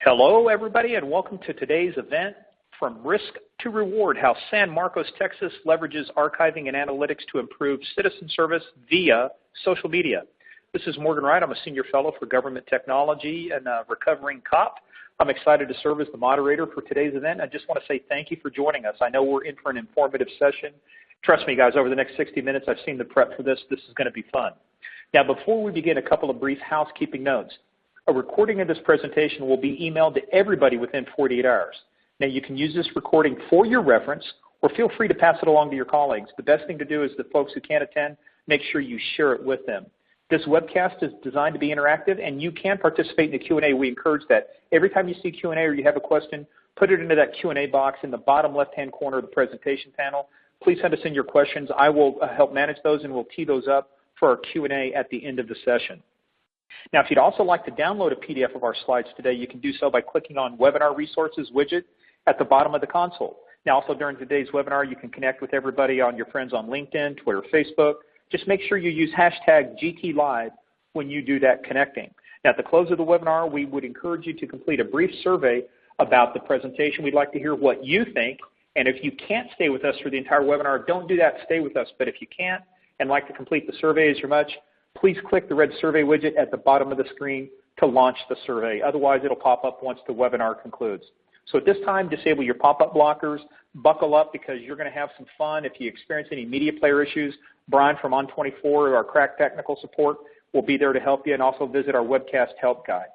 Hello, everybody, and welcome to today's event, From Risk to Reward, How San Marcos, Texas leverages archiving and analytics to improve citizen service via social media. This is Morgan Wright. I'm a senior fellow for government technology and a recovering cop. I'm excited to serve as the moderator for today's event. I just want to say thank you for joining us. I know we're in for an informative session. Trust me, guys, over the next 60 minutes, I've seen the prep for this. This is going to be fun. Now, before we begin, a couple of brief housekeeping notes. A recording of this presentation will be emailed to everybody within 48 hours. Now, you can use this recording for your reference, or feel free to pass it along to your colleagues. The best thing to do is the folks who can't attend, make sure you share it with them. This webcast is designed to be interactive, and you can participate in the Q&A. We encourage that. Every time you see Q&A or you have a question, put it into that Q&A box in the bottom left-hand corner of the presentation panel. Please send us in your questions. I will help manage those, and we'll tee those up for our Q&A at the end of the session. Now, if you'd also like to download a PDF of our slides today, you can do so by clicking on Webinar Resources widget at the bottom of the console. Now, also during today's webinar, you can connect with everybody on your friends on LinkedIn, Twitter, Facebook. Just make sure you use hashtag GTLive when you do that connecting. Now, at the close of the webinar, we would encourage you to complete a brief survey about the presentation. We'd like to hear what you think. And if you can't stay with us for the entire webinar, don't do that. Stay with us. But if you can't and like to complete the survey as much, please click the red survey widget at the bottom of the screen to launch the survey. Otherwise, it'll pop up once the webinar concludes. So at this time, disable your pop-up blockers, buckle up because you're going to have some fun. If you experience any media player issues, Brian from On24, our crack technical support, will be there to help you, and also visit our webcast help guide.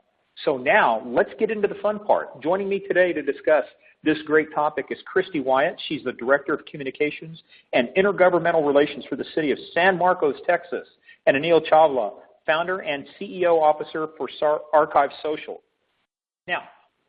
So now, let's get into the fun part. Joining me today to discuss this great topic is Christy Wyatt. She's the Director of Communications and Intergovernmental Relations for the city of San Marcos, Texas, and Anil Chawla, founder and CEO officer for Archive Social. Now,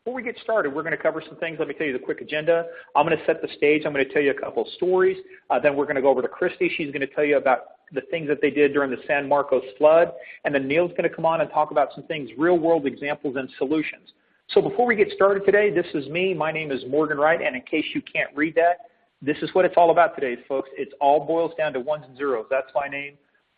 before we get started, we're going to cover some things. Let me tell you the quick agenda. I'm going to set the stage. I'm going to tell you a couple of stories. Then we're going to go over to Christy. She's going to tell you about the things that they did during the San Marcos flood. And then Neil's going to come on and talk about some things, real-world examples and solutions. So before we get started today, this is me. My name is Morgan Wright. And in case you can't read that, this is what it's all about today, folks. It all boils down to ones and zeros. That's my name,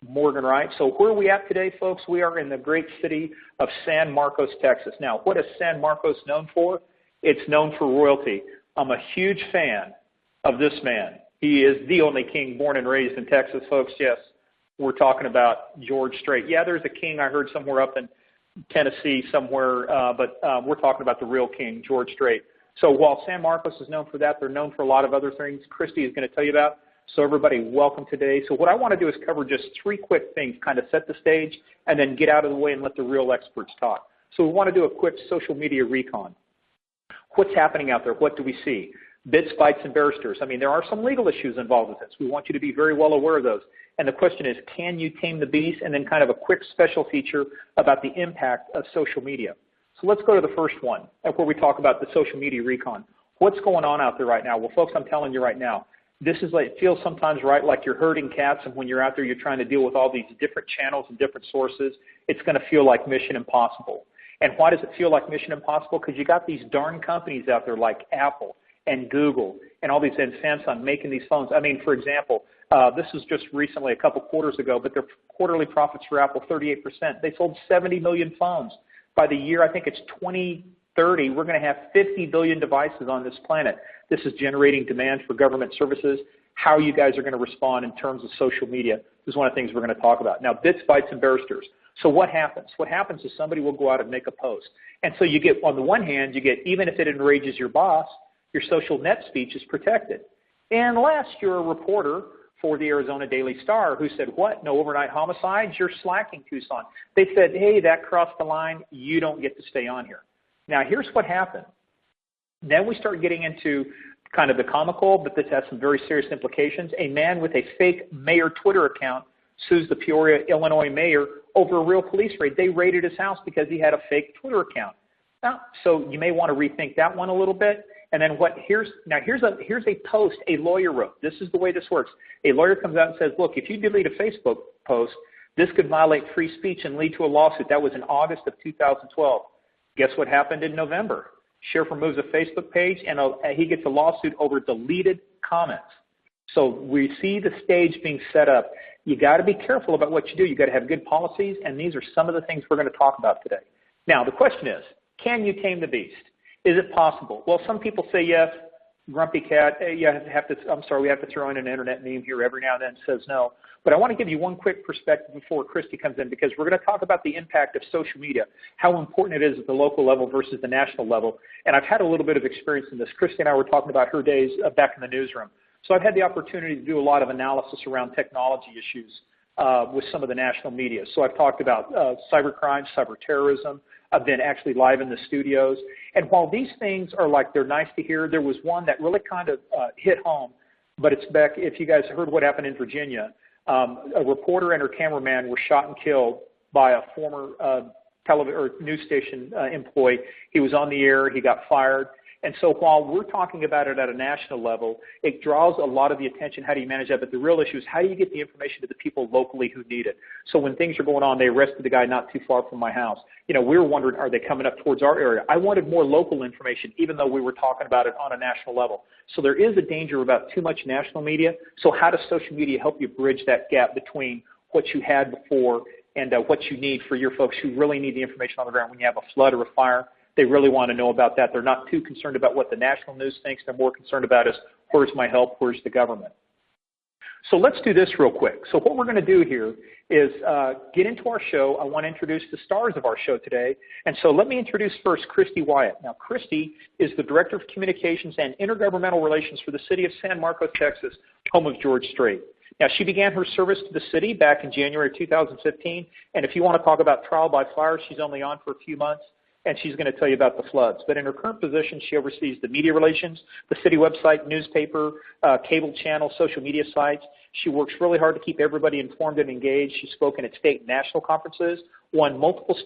Morgan Wright. So where are we at today, folks? We are in the great city of San Marcos, Texas. Now, what is San Marcos known for? It's known for royalty. I'm a huge fan of this man. He is the only king born and raised in Texas, folks. Yes, we're talking about George Strait. Yeah, there's a king I heard somewhere up in Tennessee somewhere, but we're talking about the real king, George Strait. So while San Marcos is known for that, they're known for a lot of other things Christy is going to tell you about. So everybody, welcome today. So what I want to do is cover just three quick things, kind of set the stage, and then get out of the way and let the real experts talk. So we want to do a quick social media recon. What's happening out there? What do we see? Bits, bytes, and barristers. I mean, there are some legal issues involved with this. We want you to be very well aware of those. And the question is, can you tame the beast? And then kind of a quick special feature about the impact of social media. So let's go to the first one, where we talk about the social media recon. What's going on out there right now? Well, folks, I'm telling you right now, this is like, it feels sometimes right like you're herding cats, and when you're out there, you're trying to deal with all these different channels and different sources. It's going to feel like Mission Impossible. And why does it feel like Mission Impossible? Because you got these darn companies out there like Apple and Google and all these, and Samsung making these phones. I mean, for example, this was just recently, a couple quarters ago, but their quarterly profits for Apple, 38%. They sold 70 million phones. By the year, I think it's 2030, we're going to have 50 billion devices on this planet. This is generating demand for government services. How you guys are going to respond in terms of social media is one of the things we're going to talk about. Now, bits, bytes, and barristers. So what happens? What happens is somebody will go out and make a post. And so you get, on the one hand, you get, even if it enrages your boss, your social net speech is protected. Unless you're a reporter for the Arizona Daily Star who said, what, no overnight homicides? You're slacking, Tucson. They said, hey, that crossed the line. You don't get to stay on here. Now, here's what happened. Then we start getting into kind of the comical, but this has some very serious implications. A man with a fake mayor Twitter account sues the Peoria, Illinois mayor over a real police raid. They raided his house because he had a fake Twitter account. Now, so you may want to rethink that one a little bit. And then here's a post a lawyer wrote. This is the way this works. A lawyer comes out and says, look, if you delete a Facebook post, this could violate free speech and lead to a lawsuit. That was in August of 2012. Guess what happened in November? Sheriff removes a Facebook page, and he gets a lawsuit over deleted comments. So we see the stage being set up. You got to be careful about what you do. You got to have good policies, and these are some of the things we're going to talk about today. Now, the question is, Can you tame the beast? Is it possible? Well, some people say yes. Grumpy Cat, we have to throw in an internet meme here every now and then, says no. But I want to give you one quick perspective before Christy comes in, because we're going to talk about the impact of social media, how important it is at the local level versus the national level. And I've had a little bit of experience in this. Christy and I were talking about her days back in the newsroom. So I've had the opportunity to do a lot of analysis around technology issues with some of the national media. So I've talked about cybercrime, cyber terrorism. I've been actually live in the studios. And while these things are they're nice to hear, there was one that really kind of hit home. But it's back, if you guys heard what happened in Virginia, a reporter and her cameraman were shot and killed by a former news station employee. He was on the air. He got fired. And so while we're talking about it at a national level, it draws a lot of the attention. How do you manage that? But the real issue is, how do you get the information to the people locally who need it? So when things are going on, they arrested the guy not too far from my house. We were wondering, are they coming up towards our area? I wanted more local information, even though we were talking about it on a national level. So there is a danger about too much national media. So how does social media help you bridge that gap between what you had before and what you need for your folks who really need the information on the ground when you have a flood or a fire? They really want to know about that. They're not too concerned about what the national news thinks. They're more concerned about is, where's my help? Where's the government? So let's do this real quick. So what we're going to do here is get into our show. I want to introduce the stars of our show today. And so let me introduce first Christy Wyatt. Now, Christy is the Director of Communications and Intergovernmental Relations for the city of San Marcos, Texas, home of George Strait. Now, she began her service to the city back in January 2015. And if you want to talk about trial by fire, she's only on for a few months, and she's going to tell you about the floods. But in her current position, she oversees the media relations, the city website, newspaper, cable channel, social media sites. She works really hard to keep everybody informed and engaged. She's spoken at state and national conferences, won multiple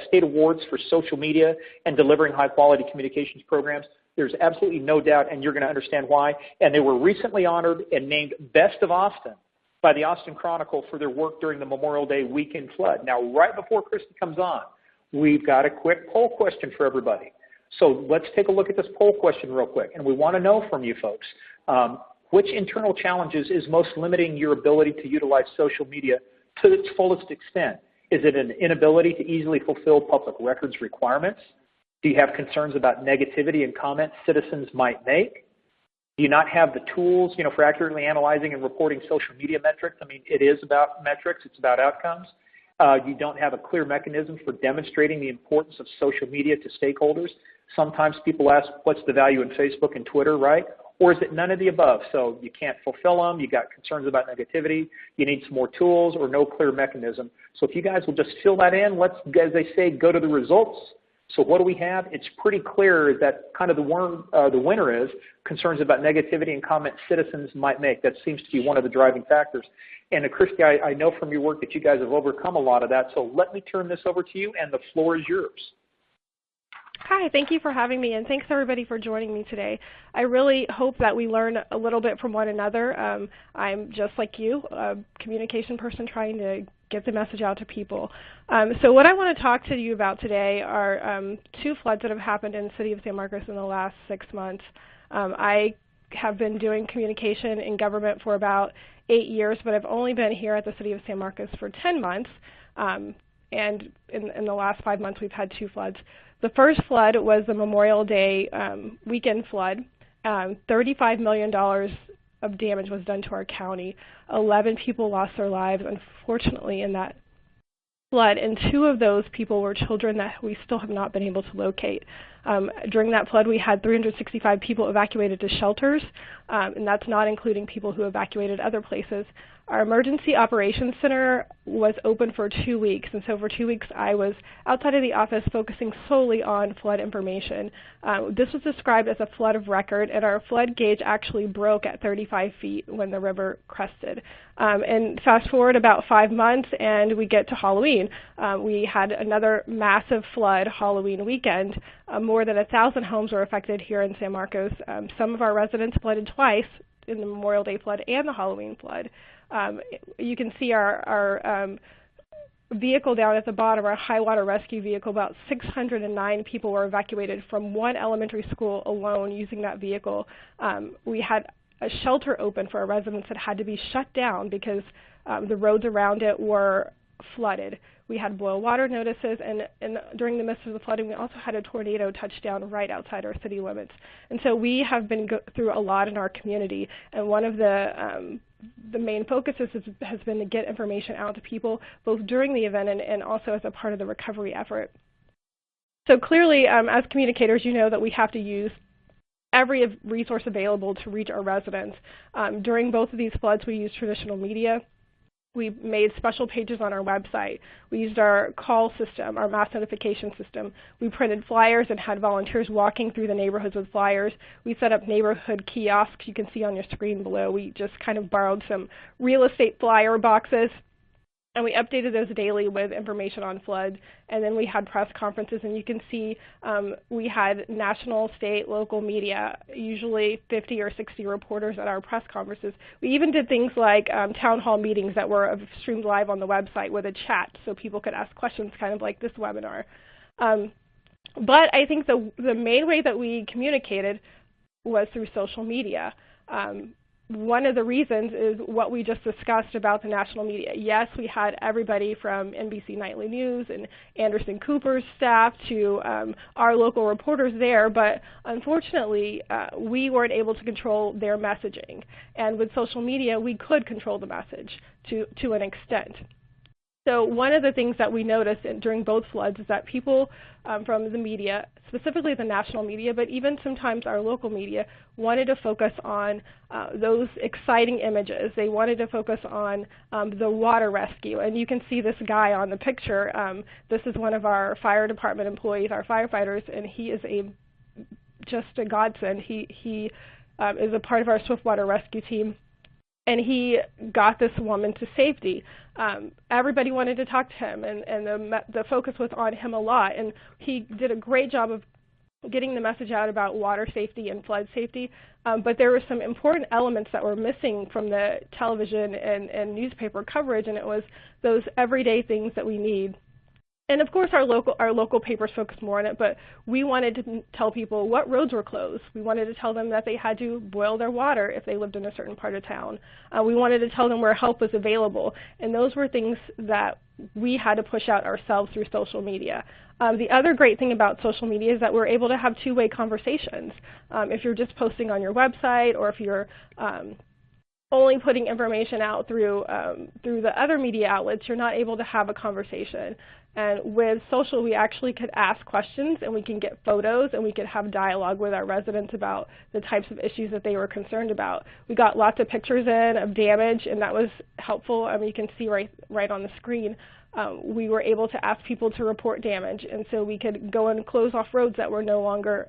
state awards for social media and delivering high-quality communications programs. There's absolutely no doubt, and you're going to understand why. And they were recently honored and named Best of Austin by the Austin Chronicle for their work during the Memorial Day weekend flood. Now, right before Christy comes on, we've got a quick poll question for everybody. So let's take a look at this poll question real quick. And we want to know from you folks, which internal challenges is most limiting your ability to utilize social media to its fullest extent? Is it an inability to easily fulfill public records requirements? Do you have concerns about negativity and comments citizens might make? Do you not have the tools, for accurately analyzing and reporting social media metrics? I mean, it is about metrics. It's about outcomes. You don't have a clear mechanism for demonstrating the importance of social media to stakeholders. Sometimes people ask, what's the value in Facebook and Twitter, right? Or is it none of the above? So you can't fulfill them. You got concerns about negativity. You need some more tools or no clear mechanism. So if you guys will just fill that in, let's, as they say, go to the results. So what do we have? It's pretty clear that kind of the winner is concerns about negativity and comments citizens might make. That seems to be one of the driving factors. And Christy, I know from your work that you guys have overcome a lot of that. So let me turn this over to you, and the floor is yours. Hi, thank you for having me, and thanks everybody for joining me today. I really hope that we learn a little bit from one another. I'm just like you, a communication person trying to get the message out to people. So what I want to talk to you about today are two floods that have happened in the city of San Marcos in the last 6 months. I have been doing communication in government for about 8 years, but I've only been here at the city of San Marcos for 10 months. And in the last 5 months, we've had two floods. The first flood was the Memorial Day weekend flood. $35 million of damage was done to our county. 11 people lost their lives, unfortunately, in that flood, and 2 of those people were children that we still have not been able to locate. During that flood, we had 365 people evacuated to shelters, and that's not including people who evacuated other places. Our Emergency Operations Center was open for 2 weeks, and so for 2 weeks I was outside of the office focusing solely on flood information. This was described as a flood of record, and our flood gauge actually broke at 35 feet when the river crested. And fast forward about 5 months, and we get to Halloween. We had another massive flood Halloween weekend. More than 1,000 homes were affected here in San Marcos. Some of our residents flooded twice, in the Memorial Day flood and the Halloween flood. You can see our vehicle down at the bottom, our high water rescue vehicle. About 609 people were evacuated from one elementary school alone using that vehicle. We had a shelter open for our residents that had to be shut down because the roads around it were flooded. We had boil water notices, and during the midst of the flooding, we also had a tornado touch down right outside our city limits. And so we have been through a lot in our community, and one of the main focuses has been to get information out to people both during the event and also as a part of the recovery effort. So clearly, as communicators, you know that we have to use every resource available to reach our residents. During both of these floods, we used traditional media. We made special pages on our website. We used our call system, our mass notification system. We printed flyers and had volunteers walking through the neighborhoods with flyers. We set up neighborhood kiosks you can see on your screen below. We just kind of borrowed some real estate flyer boxes, and we updated those daily with information on floods. And then we had press conferences, and you can see we had national, state, local media, usually 50 or 60 reporters at our press conferences. We even did things like town hall meetings that were streamed live on the website with a chat so people could ask questions, kind of like this webinar. But I think the main way that we communicated was through social media. One of the reasons is what we just discussed about the national media. Yes, we had everybody from NBC Nightly News and Anderson Cooper's staff to our local reporters there, but unfortunately, we weren't able to control their messaging. And with social media, we could control the message to an extent. So one of the things that we noticed during both floods is that people from the media, specifically the national media, but even sometimes our local media, wanted to focus on those exciting images. They wanted to focus on the water rescue. And you can see this guy on the picture. This is one of our fire department employees, our firefighters, and he is just a godsend. He is a part of our swiftwater rescue team. And he got this woman to safety. Everybody wanted to talk to him, and the focus was on him a lot. And he did a great job of getting the message out about water safety and flood safety. But there were some important elements that were missing from the television and newspaper coverage, and it was those everyday things that we need. And of course, our local papers focused more on it, but we wanted to tell people what roads were closed. We wanted to tell them that they had to boil their water if they lived in a certain part of town. We wanted to tell them where help was available, and those were things that we had to push out ourselves through social media. The other great thing about social media is that we're able to have two-way conversations. If you're just posting on your website, or if you're only putting information out through the other media outlets, you're not able to have a conversation. And with social, we actually could ask questions, and we can get photos, and we could have dialogue with our residents about the types of issues that they were concerned about. We got lots of pictures in of damage, and that was helpful. You can see right on the screen. We were able to ask people to report damage, and so we could go and close off roads that were no longer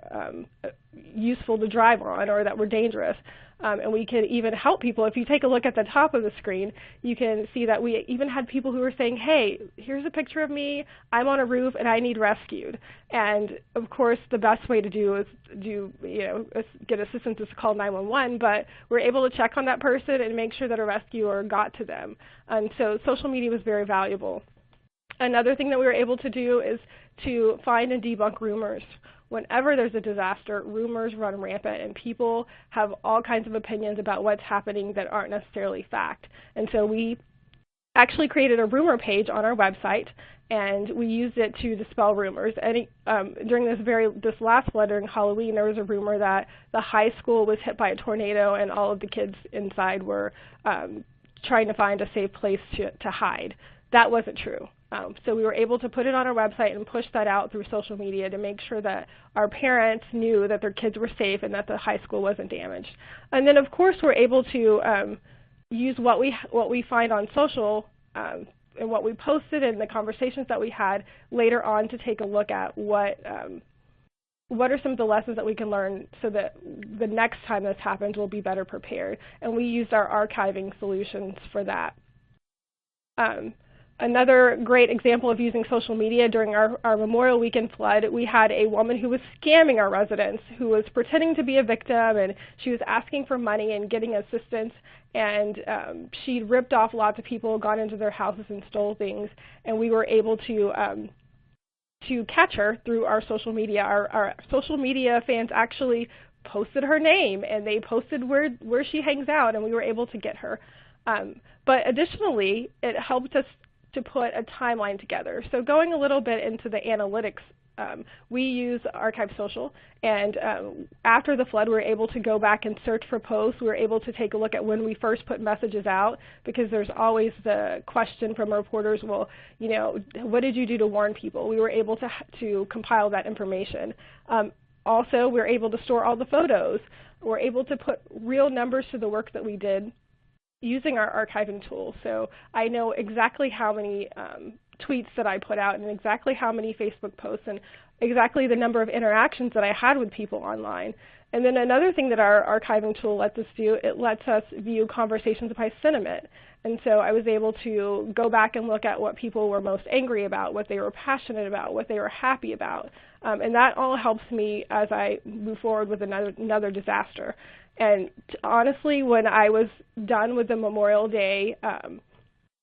useful to drive on or that were dangerous. And we could even help people. If you take a look at the top of the screen, you can see that we even had people who were saying, hey, here's a picture of me, I'm on a roof and I need rescued. And of course, the best way to do is get assistance is to call 911, but we're able to check on that person and make sure that a rescuer got to them. And so social media was very valuable. Another thing that we were able to do is to find and debunk rumors. Whenever there's a disaster, rumors run rampant, and people have all kinds of opinions about what's happening that aren't necessarily fact. And so we actually created a rumor page on our website, and we used it to dispel rumors. And during this last flood during Halloween, there was a rumor that the high school was hit by a tornado, and all of the kids inside were trying to find a safe place to hide. That wasn't true. So we were able to put it on our website and push that out through social media to make sure that our parents knew that their kids were safe and that the high school wasn't damaged. And then, of course, we're able to use what we find on social and what we posted and the conversations that we had later on to take a look at what are some of the lessons that we can learn so that the next time this happens we'll be better prepared. And we used our archiving solutions for that. Another great example of using social media during our Memorial Weekend flood, we had a woman who was scamming our residents, who was pretending to be a victim, and she was asking for money and getting assistance, and she ripped off lots of people, got into their houses and stole things, and we were able to catch her through our social media. Our social media fans actually posted her name, and they posted where she hangs out, and we were able to get her. But additionally, it helped us to put a timeline together. So going a little bit into the analytics, we use Archive Social, and after the flood we were able to go back and search for posts. We were able to take a look at when we first put messages out, because there's always the question from reporters, well, you know, what did you do to warn people? We were able to compile that information. Also, we were able to store all the photos. We're able to put real numbers to the work that we did using our archiving tool. So I know exactly how many tweets that I put out, and exactly how many Facebook posts, and exactly the number of interactions that I had with people online. And then another thing that our archiving tool lets us do, it lets us view conversations by sentiment. And so I was able to go back and look at what people were most angry about, what they were passionate about, what they were happy about. And that all helps me as I move forward with another disaster. And honestly, when I was done with the Memorial Day,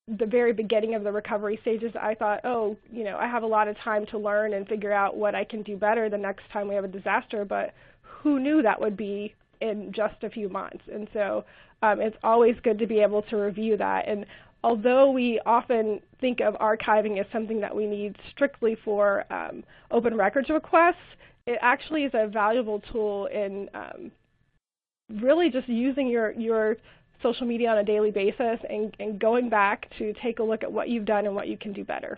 the very beginning of the recovery stages, I thought, oh, you know, I have a lot of time to learn and figure out what I can do better the next time we have a disaster, but who knew that would be in just a few months? And so it's always good to be able to review that. And although we often think of archiving as something that we need strictly for open records requests, it actually is a valuable tool in really just using your social media on a daily basis and going back to take a look at what you've done and what you can do better.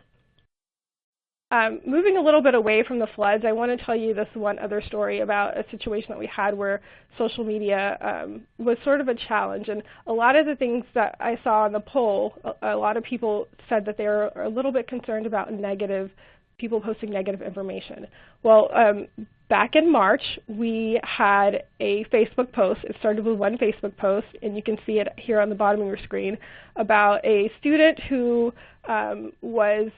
Moving a little bit away from the floods, I want to tell you this one other story about a situation that we had where social media was sort of a challenge. And a lot of the things that I saw on the poll, a lot of people said that they were a little bit concerned about people posting negative information. Well, back in March, we had a Facebook post. It started with one Facebook post, and you can see it here on the bottom of your screen, about a student who was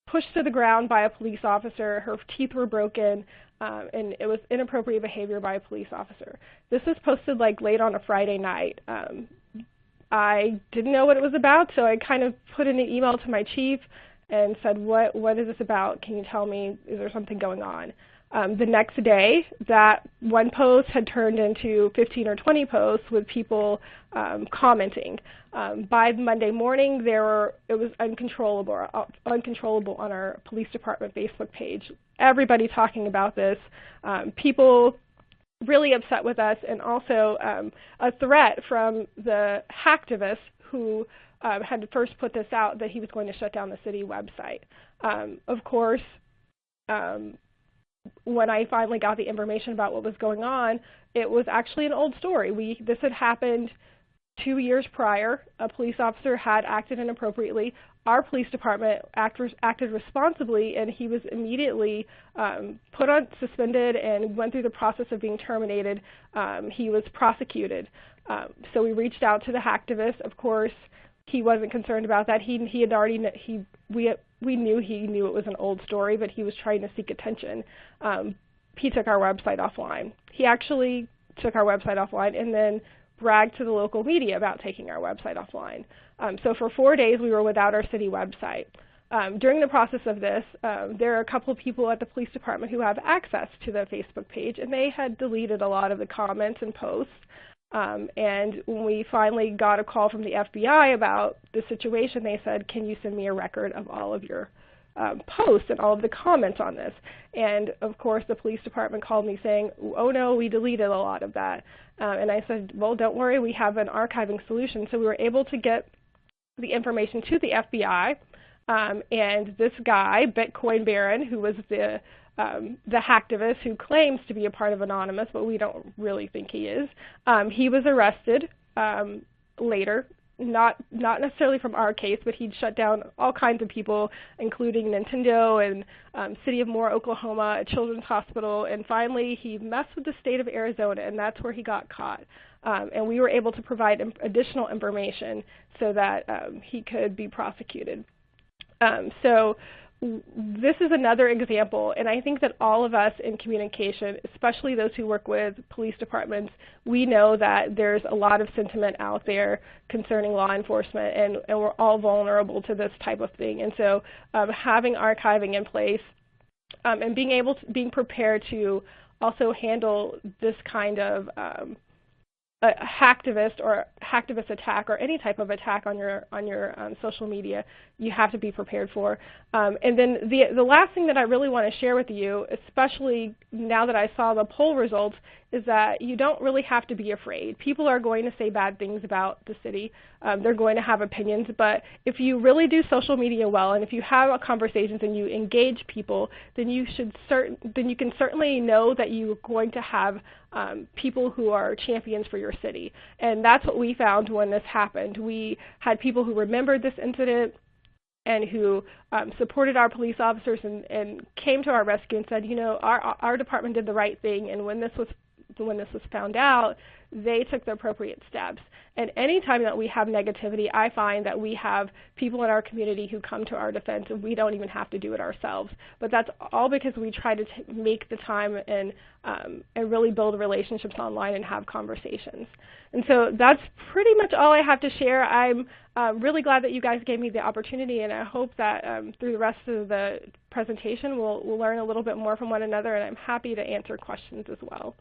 pushed to the ground by a police officer. Her teeth were broken, and it was inappropriate behavior by a police officer. This was posted like late on a Friday night. I didn't know what it was about, so I kind of put in an email to my chief and said, what is this about? Can you tell me, is there something going on? The next day, that one post had turned into 15 or 20 posts with people commenting. By Monday morning, it was uncontrollable on our police department Facebook page. Everybody talking about this. People really upset with us, and also a threat from the hacktivist who had first put this out that he was going to shut down the city website. Of course, when I finally got the information about what was going on, it was actually an old story. This had happened 2 years prior. A police officer had acted inappropriately. Our police department acted responsibly, and he was immediately put on suspended and went through the process of being terminated. He was prosecuted. So we reached out to the hacktivist. Of course, he wasn't concerned about that. We knew he knew it was an old story, but he was trying to seek attention. He took our website offline. He actually took our website offline and then bragged to the local media about taking our website offline. So for 4 days, we were without our city website. During the process of this, there are a couple of people at the police department who have access to the Facebook page, and they had deleted a lot of the comments and posts. And when we finally got a call from the FBI about the situation, they said, can you send me a record of all of your posts and all of the comments on this? And of course, the police department called me saying, oh no, we deleted a lot of that. And I said, well, don't worry, we have an archiving solution. So we were able to get the information to the FBI. And this guy, Bitcoin Baron, who was the hacktivist who claims to be a part of Anonymous, but we don't really think he is, he was arrested later. Not necessarily from our case, but he'd shut down all kinds of people, including Nintendo and City of Moore, Oklahoma, a children's hospital, and finally he messed with the state of Arizona, and that's where he got caught. And we were able to provide additional information so that he could be prosecuted. So this is another example, and I think that all of us in communication, especially those who work with police departments, we know that there's a lot of sentiment out there concerning law enforcement, and we're all vulnerable to this type of thing. And so having archiving in place and being prepared to also handle this kind of a hacktivist or hacktivist attack or any type of attack on your social media, you have to be prepared for. And then the last thing that I really want to share with you, especially now that I saw the poll results, is that you don't really have to be afraid. People are going to say bad things about the city. They're going to have opinions, but if you really do social media well, and if you have conversations and you engage people, then you can certainly know that you're going to have people who are champions for your city. And that's what we found when this happened. We had people who remembered this incident and who supported our police officers and came to our rescue and said, you know, our department did the right thing, and when this was found out, they took the appropriate steps. And any time that we have negativity, I find that we have people in our community who come to our defense, and we don't even have to do it ourselves. But that's all because we try to make the time and really build relationships online and have conversations. And so that's pretty much all I have to share. I'm really glad that you guys gave me the opportunity, and I hope that through the rest of the presentation we'll learn a little bit more from one another, and I'm happy to answer questions as well.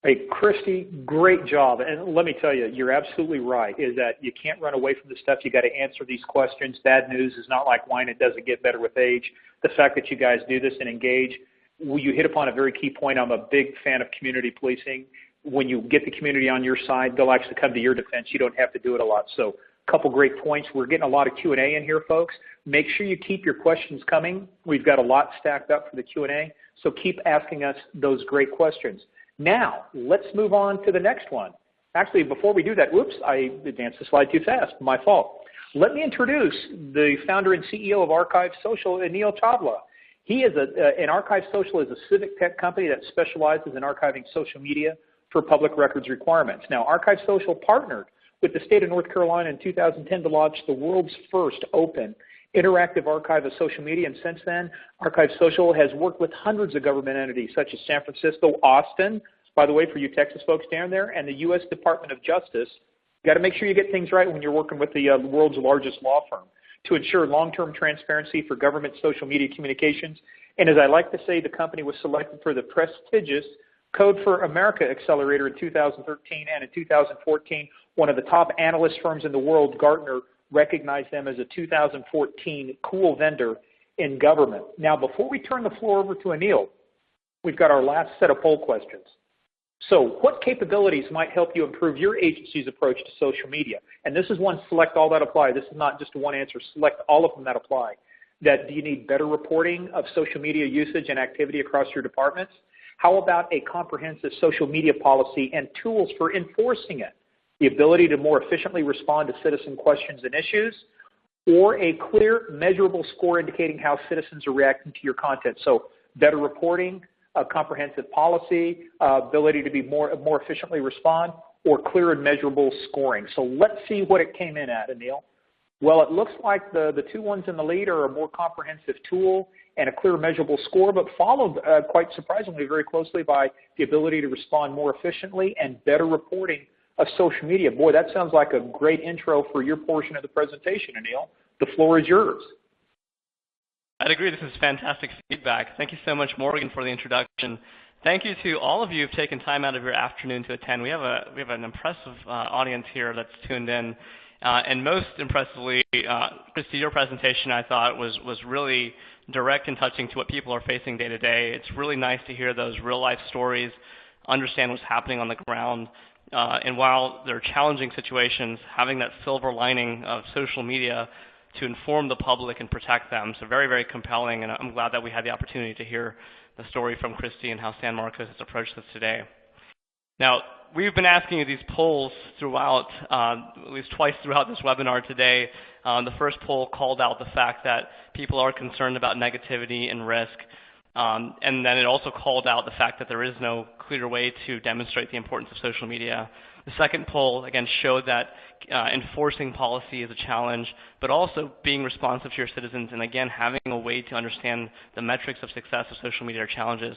Hey, Christy, great job. And let me tell you, you're absolutely right, is that you can't run away from the stuff. You got to answer these questions. Bad news is not like wine. It doesn't get better with age. The fact that you guys do this and engage, you hit upon a very key point. I'm a big fan of community policing. When you get the community on your side, they'll actually come to your defense. You don't have to do it a lot. So a couple great points. We're getting a lot of Q&A in here, folks. Make sure you keep your questions coming. We've got a lot stacked up for the Q&A, so keep asking us those great questions. Now, let's move on to the next one. Actually, before we do that, whoops, I advanced the slide too fast. My fault. Let me introduce the founder and CEO of Archive Social, Anil Chawla. He is and Archive Social is a civic tech company that specializes in archiving social media for public records requirements. Now, Archive Social partnered with the state of North Carolina in 2010 to launch the world's first open interactive archive of social media, and since then, Archive Social has worked with hundreds of government entities such as San Francisco, Austin, by the way, for you Texas folks down there, and the U.S. Department of Justice. You got to make sure you get things right when you're working with the world's largest law firm to ensure long-term transparency for government social media communications. And as I like to say, the company was selected for the prestigious Code for America Accelerator in 2013, and in 2014, one of the top analyst firms in the world, Gartner, recognized them as a 2014 Cool Vendor in Government. Now, before we turn the floor over to Anil, we've got our last set of poll questions. So what capabilities might help you improve your agency's approach to social media? And this is one, select all that apply. This is not just one answer. Select all of them that apply. That do you need better reporting of social media usage and activity across your departments? How about a comprehensive social media policy and tools for enforcing it? The ability to more efficiently respond to citizen questions and issues, or a clear, measurable score indicating how citizens are reacting to your content. So better reporting, a comprehensive policy, ability to be more efficiently respond, or clear and measurable scoring. So let's see what it came in at, Anil. Well, it looks like the two ones in the lead are a more comprehensive tool and a clear measurable score, but followed quite surprisingly very closely by the ability to respond more efficiently and better reporting of social media. Boy, that sounds like a great intro for your portion of the presentation, Anil. The floor is yours. I'd agree. This is fantastic feedback. Thank you so much, Morgan, for the introduction. Thank you to all of you who've taken time out of your afternoon to attend. We have an impressive audience here that's tuned in. And most impressively, Christy, your presentation I thought was really direct and touching to what people are facing day to day. It's really nice to hear those real life stories, understand what's happening on the ground. And while they're challenging situations, having that silver lining of social media to inform the public and protect them. So very, very compelling, and I'm glad that we had the opportunity to hear the story from Christy and how San Marcos has approached this today. Now, we've been asking you these polls throughout, at least twice throughout this webinar today. The first poll called out the fact that people are concerned about negativity and risk. And then it also called out the fact that there is no clear way to demonstrate the importance of social media. The second poll, again, showed that enforcing policy is a challenge, but also being responsive to your citizens and, again, having a way to understand the metrics of success of social media are challenges.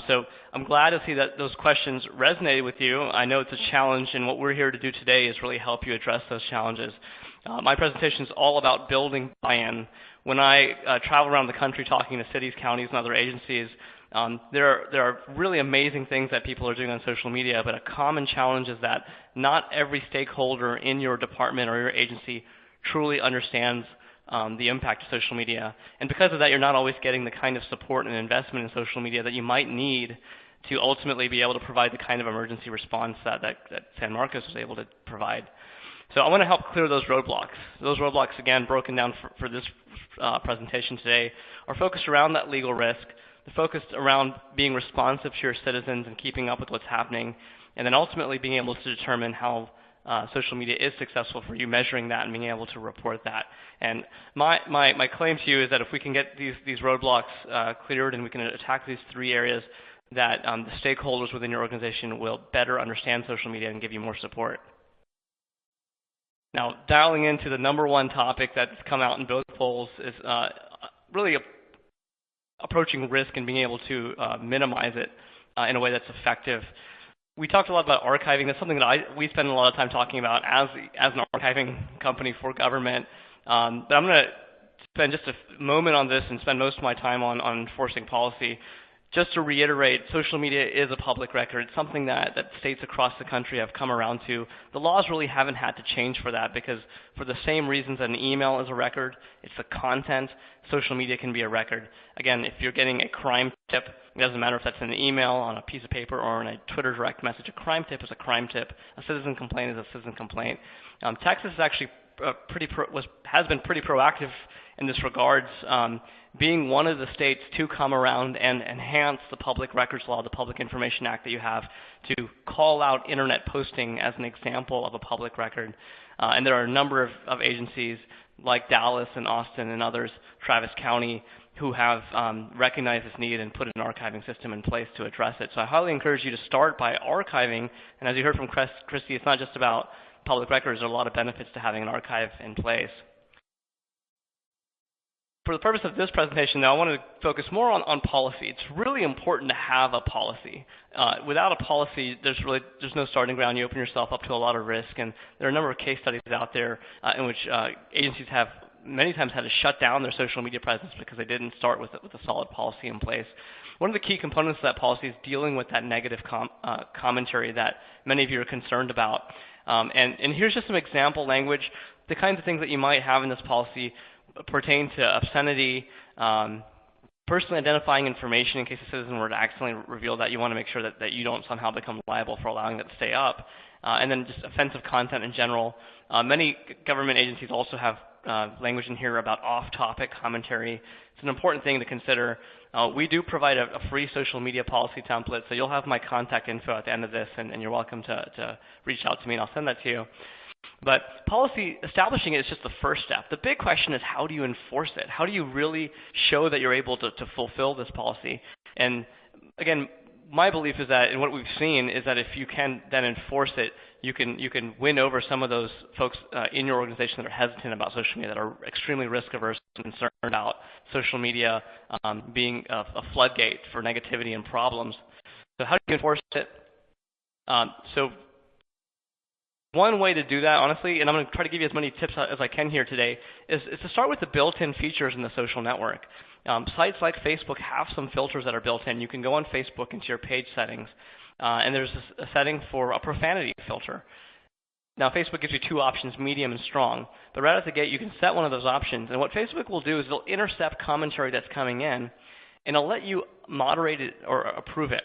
So I'm glad to see that those questions resonated with you. I know it's a challenge, and what we're here to do today is really help you address those challenges. My presentation is all about building buy-in. When I travel around the country talking to cities, counties, and other agencies, There are really amazing things that people are doing on social media, but a common challenge is that not every stakeholder in your department or your agency truly understands the impact of social media. And because of that, you're not always getting the kind of support and investment in social media that you might need to ultimately be able to provide the kind of emergency response that San Marcos was able to provide. So I want to help clear those roadblocks. Those roadblocks, again, broken down for this presentation today, are focused around that legal risk. They're focused around being responsive to your citizens and keeping up with what's happening, and then ultimately being able to determine how social media is successful for you, measuring that and being able to report that. And my claim to you is that if we can get these roadblocks cleared and we can attack these three areas, that the stakeholders within your organization will better understand social media and give you more support. Now, dialing into the number one topic that's come out in both polls is really approaching risk and being able to minimize it in a way that's effective. We talked a lot about archiving. That's something that we spend a lot of time talking about as an archiving company for government. But I'm going to spend just a moment on this and spend most of my time on enforcing policy. Just to reiterate, social media is a public record. It's something that states across the country have come around to. The laws really haven't had to change for that because for the same reasons that an email is a record, it's the content, social media can be a record. Again, if you're getting a crime tip, it doesn't matter if that's in an email, on a piece of paper, or in a Twitter direct message. A crime tip is a crime tip. A citizen complaint is a citizen complaint. Texas is actually has been pretty proactive in this regards, being one of the states to come around and enhance the Public Records Law, the Public Information Act that you have, to call out internet posting as an example of a public record. And there are a number of agencies like Dallas and Austin and others, Travis County, who have recognized this need and put an archiving system in place to address it. So I highly encourage you to start by archiving. And as you heard from Christy, it's not just about public records. There are a lot of benefits to having an archive in place. For the purpose of this presentation, now, I want to focus more on policy. It's really important to have a policy. Without a policy, there's no starting ground. You open yourself up to a lot of risk, and there are a number of case studies out there in which agencies have many times had to shut down their social media presence because they didn't start with a solid policy in place. One of the key components of that policy is dealing with that negative commentary that many of you are concerned about. And here's just some example language. The kinds of things that you might have in this policy pertain to obscenity, personally identifying information in case a citizen were to accidentally reveal that. You want to make sure that you don't somehow become liable for allowing that to stay up. And then just offensive content in general. Many government agencies also have language in here about off-topic commentary. It's an important thing to consider. We do provide a free social media policy template, so you'll have my contact info at the end of this, and you're welcome to reach out to me, and I'll send that to you. But policy, establishing it is just the first step. The big question is, how do you enforce it? How do you really show that you're able to fulfill this policy? And again, my belief is that, and what we've seen is that if you can then enforce it, you can win over some of those folks in your organization that are hesitant about social media, that are extremely risk averse and concerned about social media being a floodgate for negativity and problems. So how do you enforce it? So one way to do that, honestly, and I'm going to try to give you as many tips as I can here today, is to start with the built-in features in the social network. Sites like Facebook have some filters that are built in. You can go on Facebook into your page settings, and there's a setting for a profanity filter. Now, Facebook gives you two options, medium and strong. But right out the gate, you can set one of those options. And what Facebook will do is they'll intercept commentary that's coming in, and it'll let you moderate it or approve it.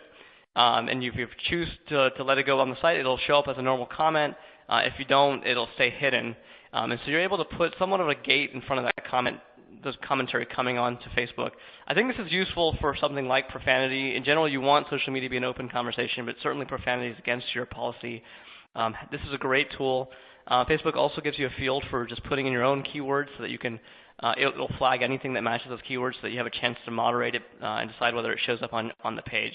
And if you choose to let it go on the site, it'll show up as a normal comment. If you don't, it'll stay hidden. And so you're able to put somewhat of a gate in front of that commentary coming on to Facebook. I think this is useful for something like profanity. In general, you want social media to be an open conversation, but certainly profanity is against your policy. This is a great tool. Facebook also gives you a field for just putting in your own keywords so that you can, it'll flag anything that matches those keywords so that you have a chance to moderate it and decide whether it shows up on the page.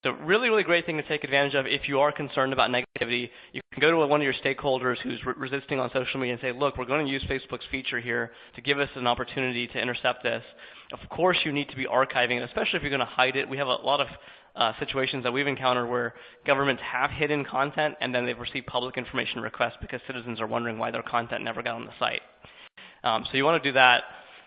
So really, really great thing to take advantage of if you are concerned about negativity. You can go to one of your stakeholders who's resisting on social media and say, look, we're going to use Facebook's feature here to give us an opportunity to intercept this. Of course, you need to be archiving it, especially if you're going to hide it. We have a lot of situations that we've encountered where governments have hidden content and then they've received public information requests because citizens are wondering why their content never got on the site. So you want to do that.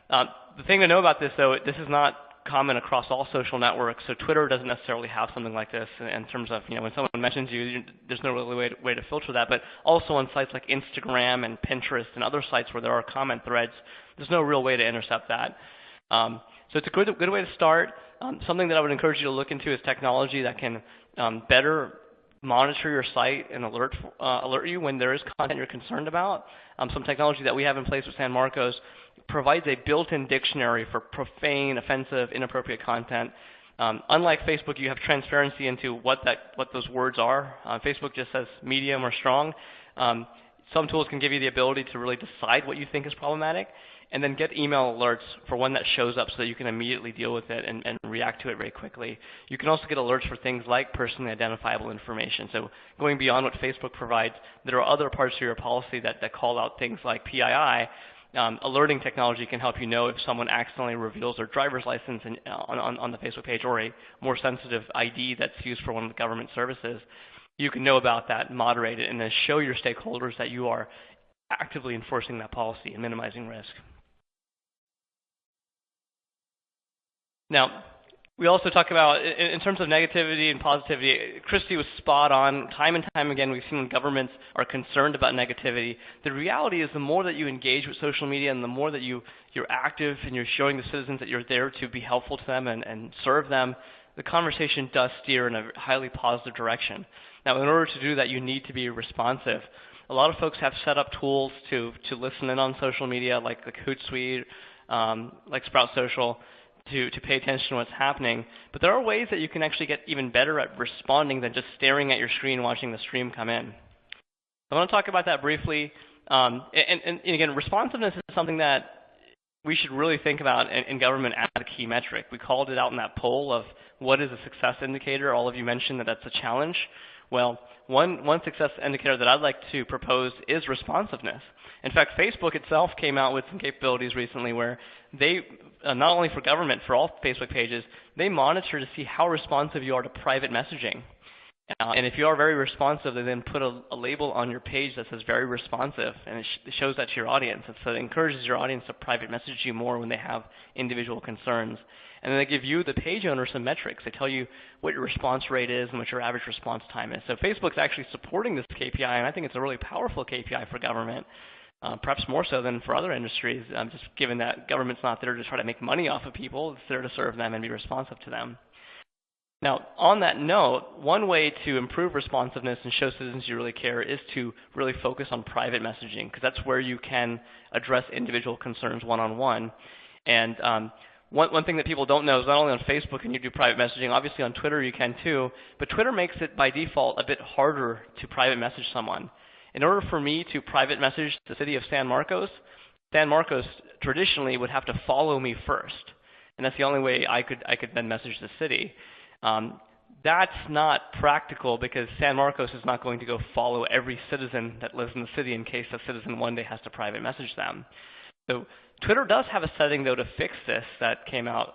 The thing to know about this, though, this is not common across all social networks. So Twitter doesn't necessarily have something like this in terms of, when someone mentions you, there's no really way to filter that. But also on sites like Instagram and Pinterest and other sites where there are comment threads, there's no real way to intercept that. So it's a good way to start. Something that I would encourage you to look into is technology that can better monitor your site and alert you when there is content you're concerned about. Some technology that we have in place with San Marcos provides a built-in dictionary for profane, offensive, inappropriate content. Unlike Facebook, you have transparency into what those words are. Facebook just says medium or strong. Some tools can give you the ability to really decide what you think is problematic, and then get email alerts for when that shows up so that you can immediately deal with it and react to it very quickly. You can also get alerts for things like personally identifiable information. So going beyond what Facebook provides, there are other parts of your policy that call out things like PII. Alerting technology can help you know if someone accidentally reveals their driver's license on the Facebook page, or a more sensitive ID that's used for one of the government services. You can know about that, moderate it, and then show your stakeholders that you are actively enforcing that policy and minimizing risk. Now, we also talk about, in terms of negativity and positivity, Christy was spot on. Time and time again, we've seen when governments are concerned about negativity. The reality is the more that you engage with social media and the more that you're active and you're showing the citizens that you're there to be helpful to them and serve them, the conversation does steer in a highly positive direction. Now, in order to do that, you need to be responsive. A lot of folks have set up tools to listen in on social media, like the Hootsuite, like Sprout Social, to pay attention to what's happening. But there are ways that you can actually get even better at responding than just staring at your screen watching the stream come in. I want to talk about that briefly. And again, responsiveness is something that we should really think about in government as a key metric. We called it out in that poll of what is a success indicator. All of you mentioned that that's a challenge. Well, one success indicator that I'd like to propose is responsiveness. In fact, Facebook itself came out with some capabilities recently where they, not only for government, for all Facebook pages, they monitor to see how responsive you are to private messaging. And if you are very responsive, they then put a label on your page that says very responsive, and it shows that to your audience. And so it encourages your audience to private message you more when they have individual concerns. And then they give you, the page owner, some metrics. They tell you what your response rate is and what your average response time is. So Facebook's actually supporting this KPI, and I think it's a really powerful KPI for government. Perhaps more so than for other industries, just given that government's not there to try to make money off of people. It's there to serve them and be responsive to them. Now, on that note, one way to improve responsiveness and show citizens you really care is to really focus on private messaging, because that's where you can address individual concerns one-on-one. And one thing that people don't know is not only on Facebook can you do private messaging, obviously on Twitter you can too, but Twitter makes it by default a bit harder to private message someone. In order for me to private message the city of San Marcos traditionally would have to follow me first. And that's the only way I could then message the city. That's not practical because San Marcos is not going to go follow every citizen that lives in the city in case a citizen one day has to private message them. So Twitter does have a setting, though, to fix this that came out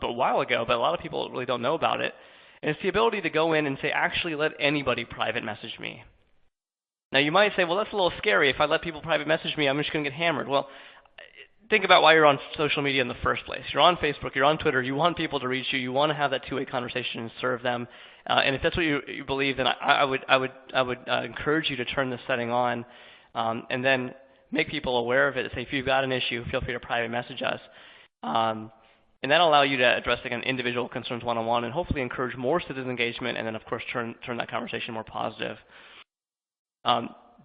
a while ago, but a lot of people really don't know about it. And it's the ability to go in and say, actually let anybody private message me. Now, you might say, well, that's a little scary. If I let people private message me, I'm just going to get hammered. Well, think about why you're on social media in the first place. You're on Facebook, you're on Twitter, you want people to reach you, you want to have that two-way conversation and serve them. And if that's what you believe, then I would encourage you to turn this setting on and then make people aware of it. Say, if you've got an issue, feel free to private message us. And that'll allow you to address, again, individual concerns one-on-one and hopefully encourage more citizen engagement and then, of course, turn that conversation more positive.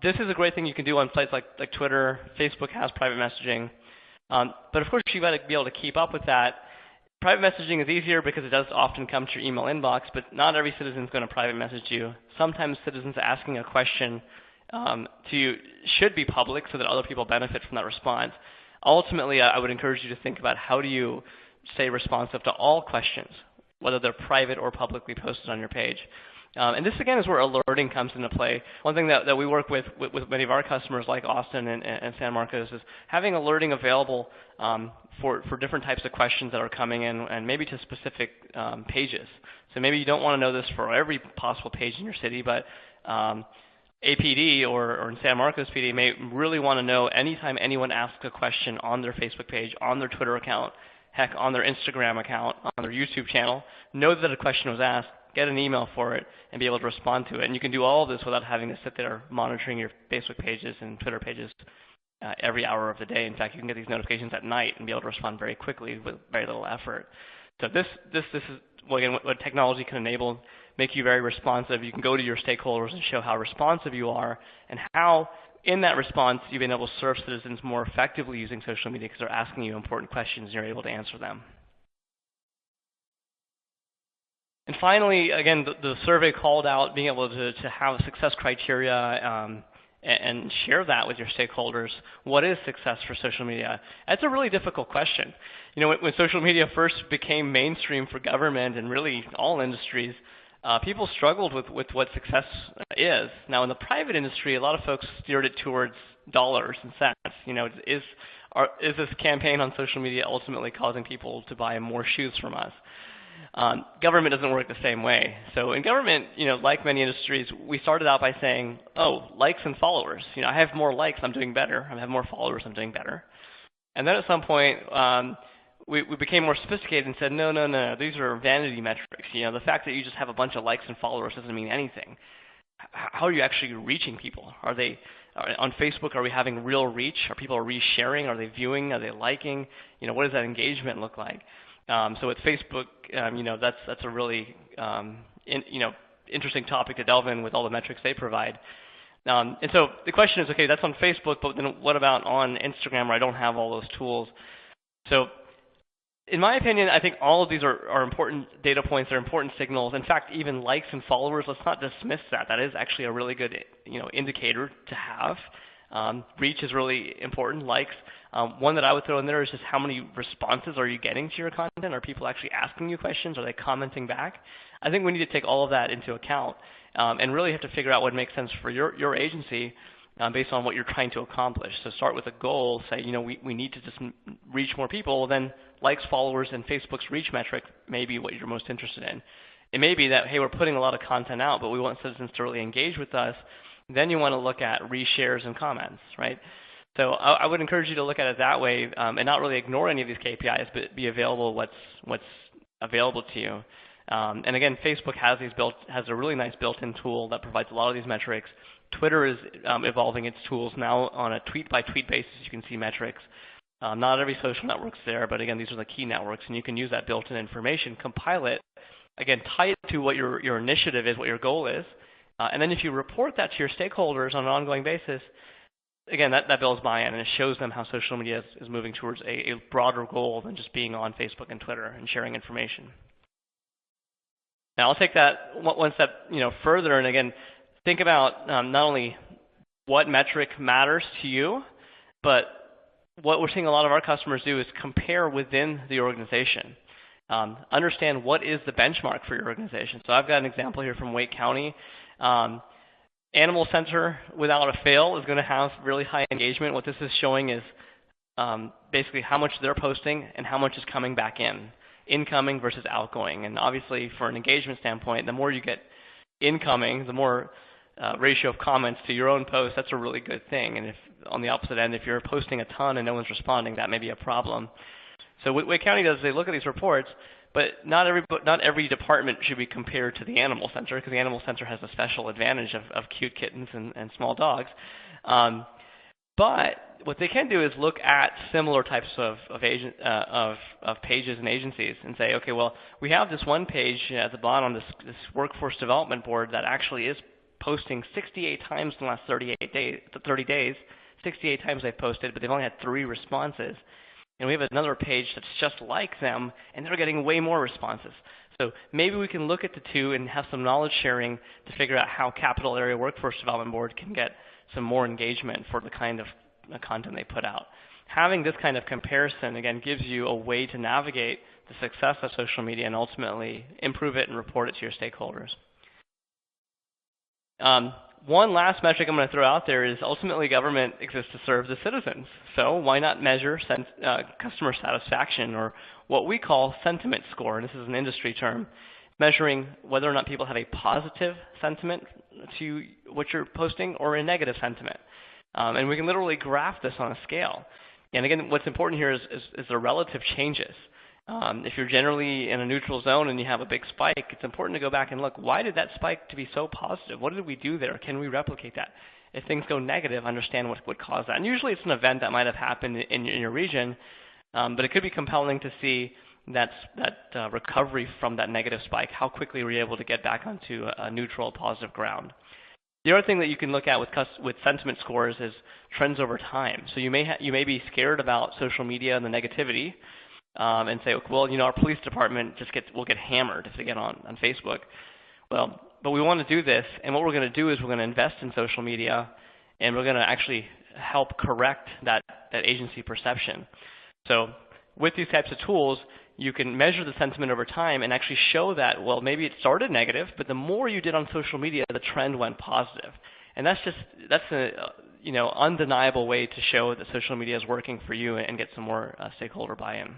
This is a great thing you can do on sites like Twitter. Facebook has private messaging. But of course, you've got to be able to keep up with that. Private messaging is easier because it does often come to your email inbox, but not every citizen is going to private message you. Sometimes citizens asking a question to you should be public so that other people benefit from that response. Ultimately, I would encourage you to think about how do you stay responsive to all questions, whether they're private or publicly posted on your page. And this, again, is where alerting comes into play. One thing that we work with many of our customers, like Austin and San Marcos, is having alerting available for different types of questions that are coming in and maybe to specific pages. So maybe you don't want to know this for every possible page in your city, but APD or in San Marcos PD may really want to know anytime anyone asks a question on their Facebook page, on their Twitter account, heck, on their Instagram account, on their YouTube channel, know that a question was asked, get an email for it, and be able to respond to it. And you can do all of this without having to sit there monitoring your Facebook pages and Twitter pages every hour of the day. In fact, you can get these notifications at night and be able to respond very quickly with very little effort. So this is what technology can enable, make you very responsive. You can go to your stakeholders and show how responsive you are and how, in that response, you've been able to serve citizens more effectively using social media because they're asking you important questions and you're able to answer them. And finally, again, the survey called out being able to have success criteria and share that with your stakeholders. What is success for social media? That's a really difficult question. You know, when social media first became mainstream for government and really all industries, people struggled with what success is. Now, in the private industry, a lot of folks steered it towards dollars and cents. You know, is this campaign on social media ultimately causing people to buy more shoes from us? Government doesn't work the same way. So in government, you know, like many industries, we started out by saying, oh, likes and followers. You know, I have more likes, I'm doing better. I have more followers, I'm doing better. And then at some point, we became more sophisticated and said, no, these are vanity metrics. You know, the fact that you just have a bunch of likes and followers doesn't mean anything. How are you actually reaching people? Are they on Facebook? Are we having real reach? Are people resharing? Are they viewing? Are they liking? You know, what does that engagement look like? So with Facebook, you know, that's a really interesting topic to delve in with all the metrics they provide. And so the question is, okay, that's on Facebook, but then what about on Instagram where I don't have all those tools? So in my opinion, I think all of these are important data points. They're important signals. In fact, even likes and followers, let's not dismiss that. That is actually a really good, you know, indicator to have. Reach is really important. Likes. One that I would throw in there is just how many responses are you getting to your content? Are people actually asking you questions? Are they commenting back? I think we need to take all of that into account and really have to figure out what makes sense for your agency based on what you're trying to accomplish. So start with a goal. Say, you know, we need to just reach more people. Then likes, followers, and Facebook's reach metric may be what you're most interested in. It may be that, hey, we're putting a lot of content out, but we want citizens to really engage with us. Then you want to look at reshares and comments, right? So I would encourage you to look at it that way and not really ignore any of these KPIs, but be available what's available to you. And again, Facebook has a really nice built-in tool that provides a lot of these metrics. Twitter is evolving its tools now on a tweet-by-tweet basis. You can see metrics. Not every social network's there, but again, these are the key networks, and you can use that built-in information, compile it, again, tie it to what your initiative is, what your goal is, and then if you report that to your stakeholders on an ongoing basis, again, that builds buy-in, and it shows them how social media is moving towards a broader goal than just being on Facebook and Twitter and sharing information. Now, I'll take that one step, you know, further, and again, think about not only what metric matters to you, but what we're seeing a lot of our customers do is compare within the organization. Understand what is the benchmark for your organization. So I've got an example here from Wake County. Animal Center, without a fail, is going to have really high engagement. What this is showing is basically how much they're posting and how much is coming back in, incoming versus outgoing. And obviously, for an engagement standpoint, the more you get incoming, the more ratio of comments to your own post, that's a really good thing. And if on the opposite end, if you're posting a ton and no one's responding, that may be a problem. So what Wake County does is they look at these reports, but not every department should be compared to the Animal Center, because the Animal Center has a special advantage of cute kittens and small dogs. But what they can do is look at similar types of pages and agencies and say, okay, well, we have this one page at the bottom, this workforce development board that actually is posting 68 times in the last 30 days. 68 times they've posted, but they've only had 3 responses. And we have another page that's just like them, and they're getting way more responses. So maybe we can look at the two and have some knowledge sharing to figure out how Capital Area Workforce Development Board can get some more engagement for the kind of content they put out. Having this kind of comparison, again, gives you a way to navigate the success of social media and ultimately improve it and report it to your stakeholders. One last metric I'm going to throw out there is ultimately government exists to serve the citizens. So why not measure customer satisfaction, or what we call sentiment score, and this is an industry term, measuring whether or not people have a positive sentiment to what you're posting or a negative sentiment. And we can literally graph this on a scale. And again, what's important here is the relative changes. If you're generally in a neutral zone and you have a big spike, it's important to go back and look, why did that spike to be so positive? What did we do there? Can we replicate that? If things go negative, understand what would cause that. And usually it's an event that might have happened in your region, but it could be compelling to see that recovery from that negative spike. How quickly were you able to get back onto a neutral, positive ground? The other thing that you can look at with sentiment scores is trends over time. So you may be scared about social media and the negativity, and say, well, our police department will get hammered if they get on Facebook. Well, but we want to do this, and what we're going to do is we're going to invest in social media, and we're going to actually help correct that agency perception. So with these types of tools, you can measure the sentiment over time and actually show that, well, maybe it started negative, but the more you did on social media, the trend went positive. And that's an undeniable way to show that social media is working for you and get some more stakeholder buy-in.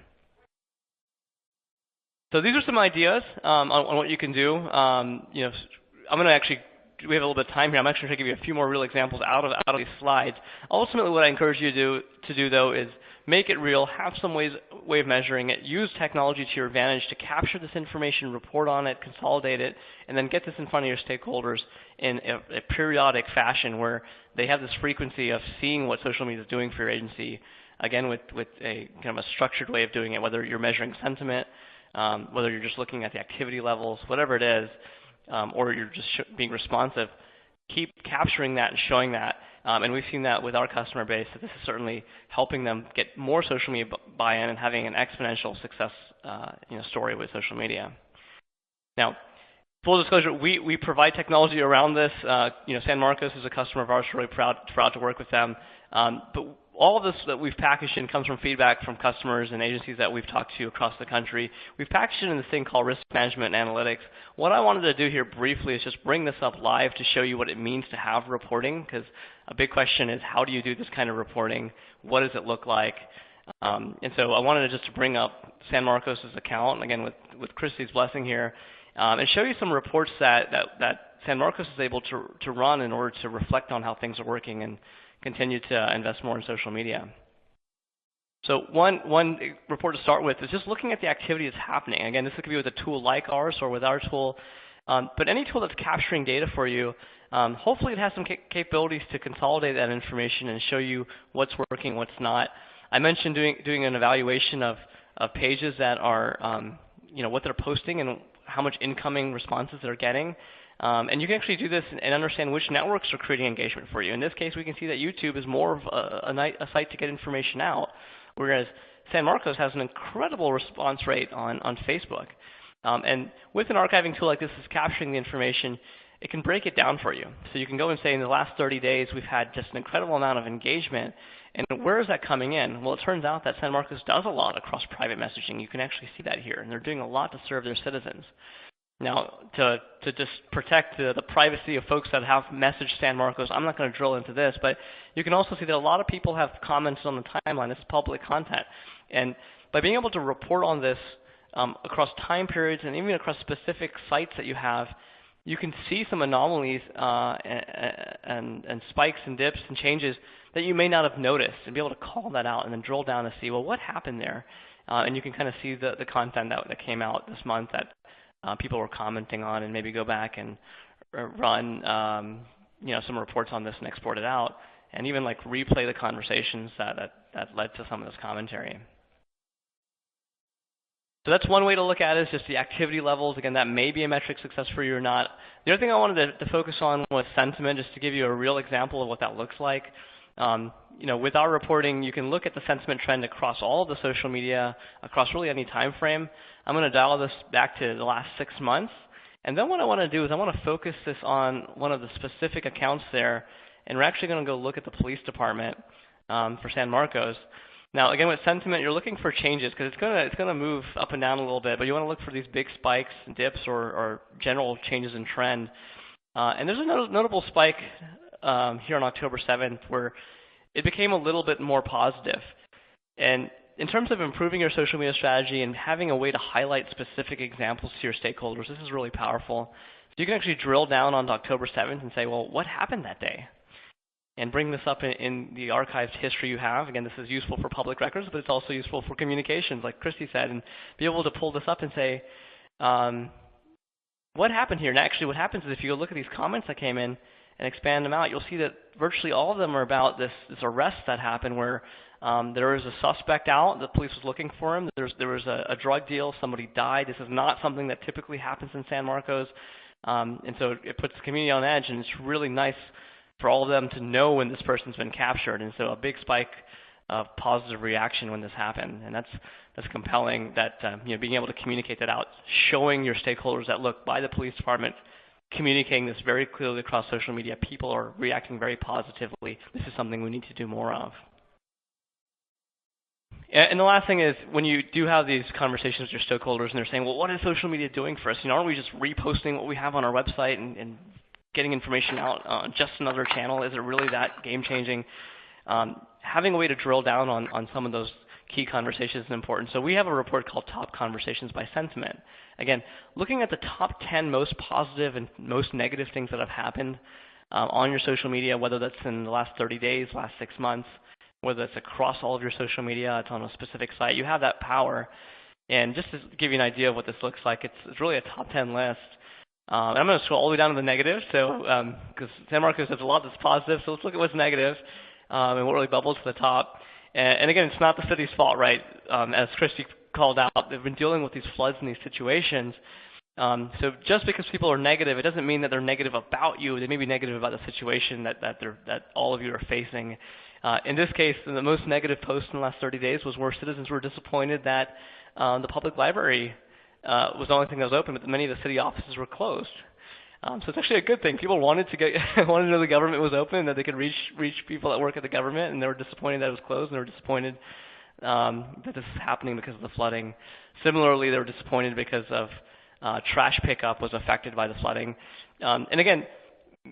So these are some ideas on what you can do. I'm going to actually, we have a little bit of time here. I'm actually going to give you a few more real examples out of these slides. Ultimately, what I encourage you to do though is make it real, have some way of measuring it, use technology to your advantage to capture this information, report on it, consolidate it, and then get this in front of your stakeholders in a periodic fashion where they have this frequency of seeing what social media is doing for your agency, again with a kind of a structured way of doing it, whether you're measuring sentiment, whether you're just looking at the activity levels, whatever it is, or you're just being responsive, keep capturing that and showing that. And we've seen that with our customer base, that this is certainly helping them get more social media buy-in and having an exponential success story with social media. Now, full disclosure, we provide technology around this. San Marcos is a customer of ours, we're really proud to work with them. But all of this that we've packaged in comes from feedback from customers and agencies that we've talked to across the country. We've packaged it in this thing called risk management and analytics. What I wanted to do here briefly is just bring this up live to show you what it means to have reporting, because a big question is, how do you do this kind of reporting? What does it look like? And so I wanted to just bring up San Marcos' account, again with Christy's blessing here, and show you some reports that San Marcos is able to run in order to reflect on how things are working and continue to invest more in social media. So one report to start with is just looking at the activity that's happening. Again, this could be with a tool like ours or with our tool, but any tool that's capturing data for you, hopefully it has some capabilities to consolidate that information and show you what's working, what's not. I mentioned doing an evaluation of pages that are, what they're posting and how much incoming responses they're getting. And you can actually do this and understand which networks are creating engagement for you. In this case, we can see that YouTube is more of a site to get information out, whereas San Marcos has an incredible response rate on Facebook. And with an archiving tool like this is capturing the information, it can break it down for you. So you can go and say, in the last 30 days, we've had just an incredible amount of engagement. And where is that coming in? Well, it turns out that San Marcos does a lot across private messaging. You can actually see that here. And they're doing a lot to serve their citizens. Now, to just protect the privacy of folks that have messaged San Marcos, I'm not going to drill into this, but you can also see that a lot of people have commented on the timeline. This is public content. And by being able to report on this across time periods and even across specific sites that you have, you can see some anomalies and spikes and dips and changes that you may not have noticed, and be able to call that out and then drill down to see, well, what happened there? And you can kind of see the content that came out this month that people were commenting on, and maybe go back and run some reports on this and export it out, and even like replay the conversations that led to some of this commentary. So that's one way to look at it, is just the activity levels. Again, that may be a metric success for you or not. The other thing I wanted to focus on was sentiment, just to give you a real example of what that looks like. With our reporting, you can look at the sentiment trend across all of the social media, across really any time frame. I'm going to dial this back to the last 6 months. And then what I want to do is I want to focus this on one of the specific accounts there. And we're actually going to go look at the police department for San Marcos. Now, again, with sentiment, you're looking for changes, because it's going to move up and down a little bit. But you want to look for these big spikes and dips or general changes in trend. And there's a notable spike here on October 7th where it became a little bit more positive. And in terms of improving your social media strategy and having a way to highlight specific examples to your stakeholders, this is really powerful. So you can actually drill down on October 7th and say, well, what happened that day? and bring this up in the archived history you have. Again, this is useful for public records, but it's also useful for communications, like Christy said, and be able to pull this up and say, what happened here? And actually what happens is if you go look at these comments that came in and expand them out, you'll see that virtually all of them are about this arrest that happened where there was a suspect out, the police was looking for him, there was a drug deal, somebody died. This is not something that typically happens in San Marcos, and so it puts the community on edge, and it's really nice for all of them to know when this person's been captured, and so a big spike of positive reaction when this happened, and that's compelling that being able to communicate that out, showing your stakeholders that, look, by the police department, communicating this very clearly across social media, people are reacting very positively. This is something we need to do more of. And the last thing is, when you do have these conversations with your stakeholders and they're saying, well, what is social media doing for us? Aren't we just reposting what we have on our website and getting information out on just another channel? Is it really that game-changing? Having a way to drill down on some of those key conversations is important. So we have a report called Top Conversations by Sentiment. Again, looking at the top 10 most positive and most negative things that have happened on your social media, whether that's in the last 30 days, last 6 months, whether it's across all of your social media, it's on a specific site, you have that power. And just to give you an idea of what this looks like, it's really a top 10 list. And I'm going to scroll all the way down to the negative, so because San Marcos has a lot that's positive, so let's look at what's negative and what really bubbles to the top. And again, it's not the city's fault, right? As Christy called out, they've been dealing with these floods and these situations. So just because people are negative, it doesn't mean that they're negative about you. They may be negative about the situation that all of you are facing. In this case, the most negative post in the last 30 days was where citizens were disappointed that the public library was the only thing that was open, but many of the city offices were closed. So it's actually a good thing. People wanted to know the government was open, that they could reach people that work at the government, and they were disappointed that it was closed, and they were disappointed that this is happening because of the flooding. Similarly, they were disappointed because of trash pickup was affected by the flooding. And again,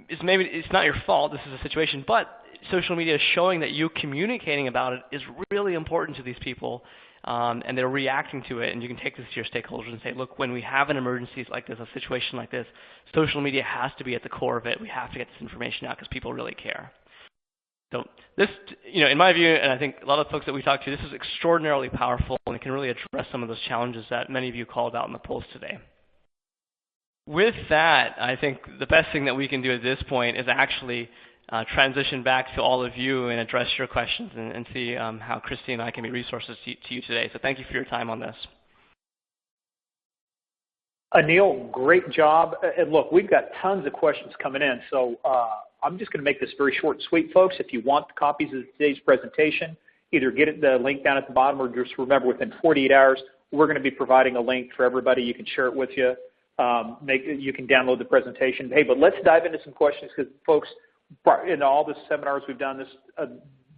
it's not your fault. This is a situation, but social media is showing that you communicating about it is really important to these people. And they're reacting to it, and you can take this to your stakeholders and say, look, when we have an emergency like this, a situation like this, social media has to be at the core of it. We have to get this information out because people really care. So this, in my view, and I think a lot of folks that we talk to, this is extraordinarily powerful, and it can really address some of those challenges that many of you called out in the polls today. With that, I think the best thing that we can do at this point is actually transition back to all of you and address your questions and see how Christy and I can be resources to you today. So thank you for your time on this. Anil, great job. And look, we've got tons of questions coming in, so I'm just going to make this very short and sweet, folks. If you want copies of today's presentation, either get the link down at the bottom or just remember within 48 hours, we're going to be providing a link for everybody. You can share it with you. You can download the presentation. Hey, but let's dive into some questions because, folks, in all the seminars we've done, this a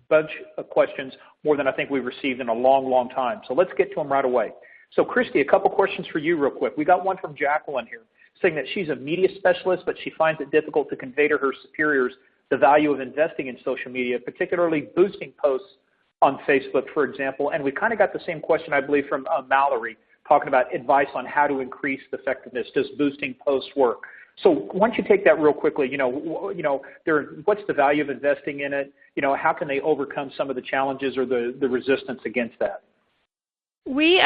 bunch of questions, more than I think we've received in a long, long time. So let's get to them right away. So Christy, a couple questions for you real quick. We got one from Jacqueline here saying that she's a media specialist, but she finds it difficult to convey to her superiors the value of investing in social media, particularly boosting posts on Facebook, for example. And we kind of got the same question, I believe, from Mallory, talking about advice on how to increase the effectiveness. Does boosting posts work? So why don't you take that real quickly? What's the value of investing in it? How can they overcome some of the challenges or the resistance against that? We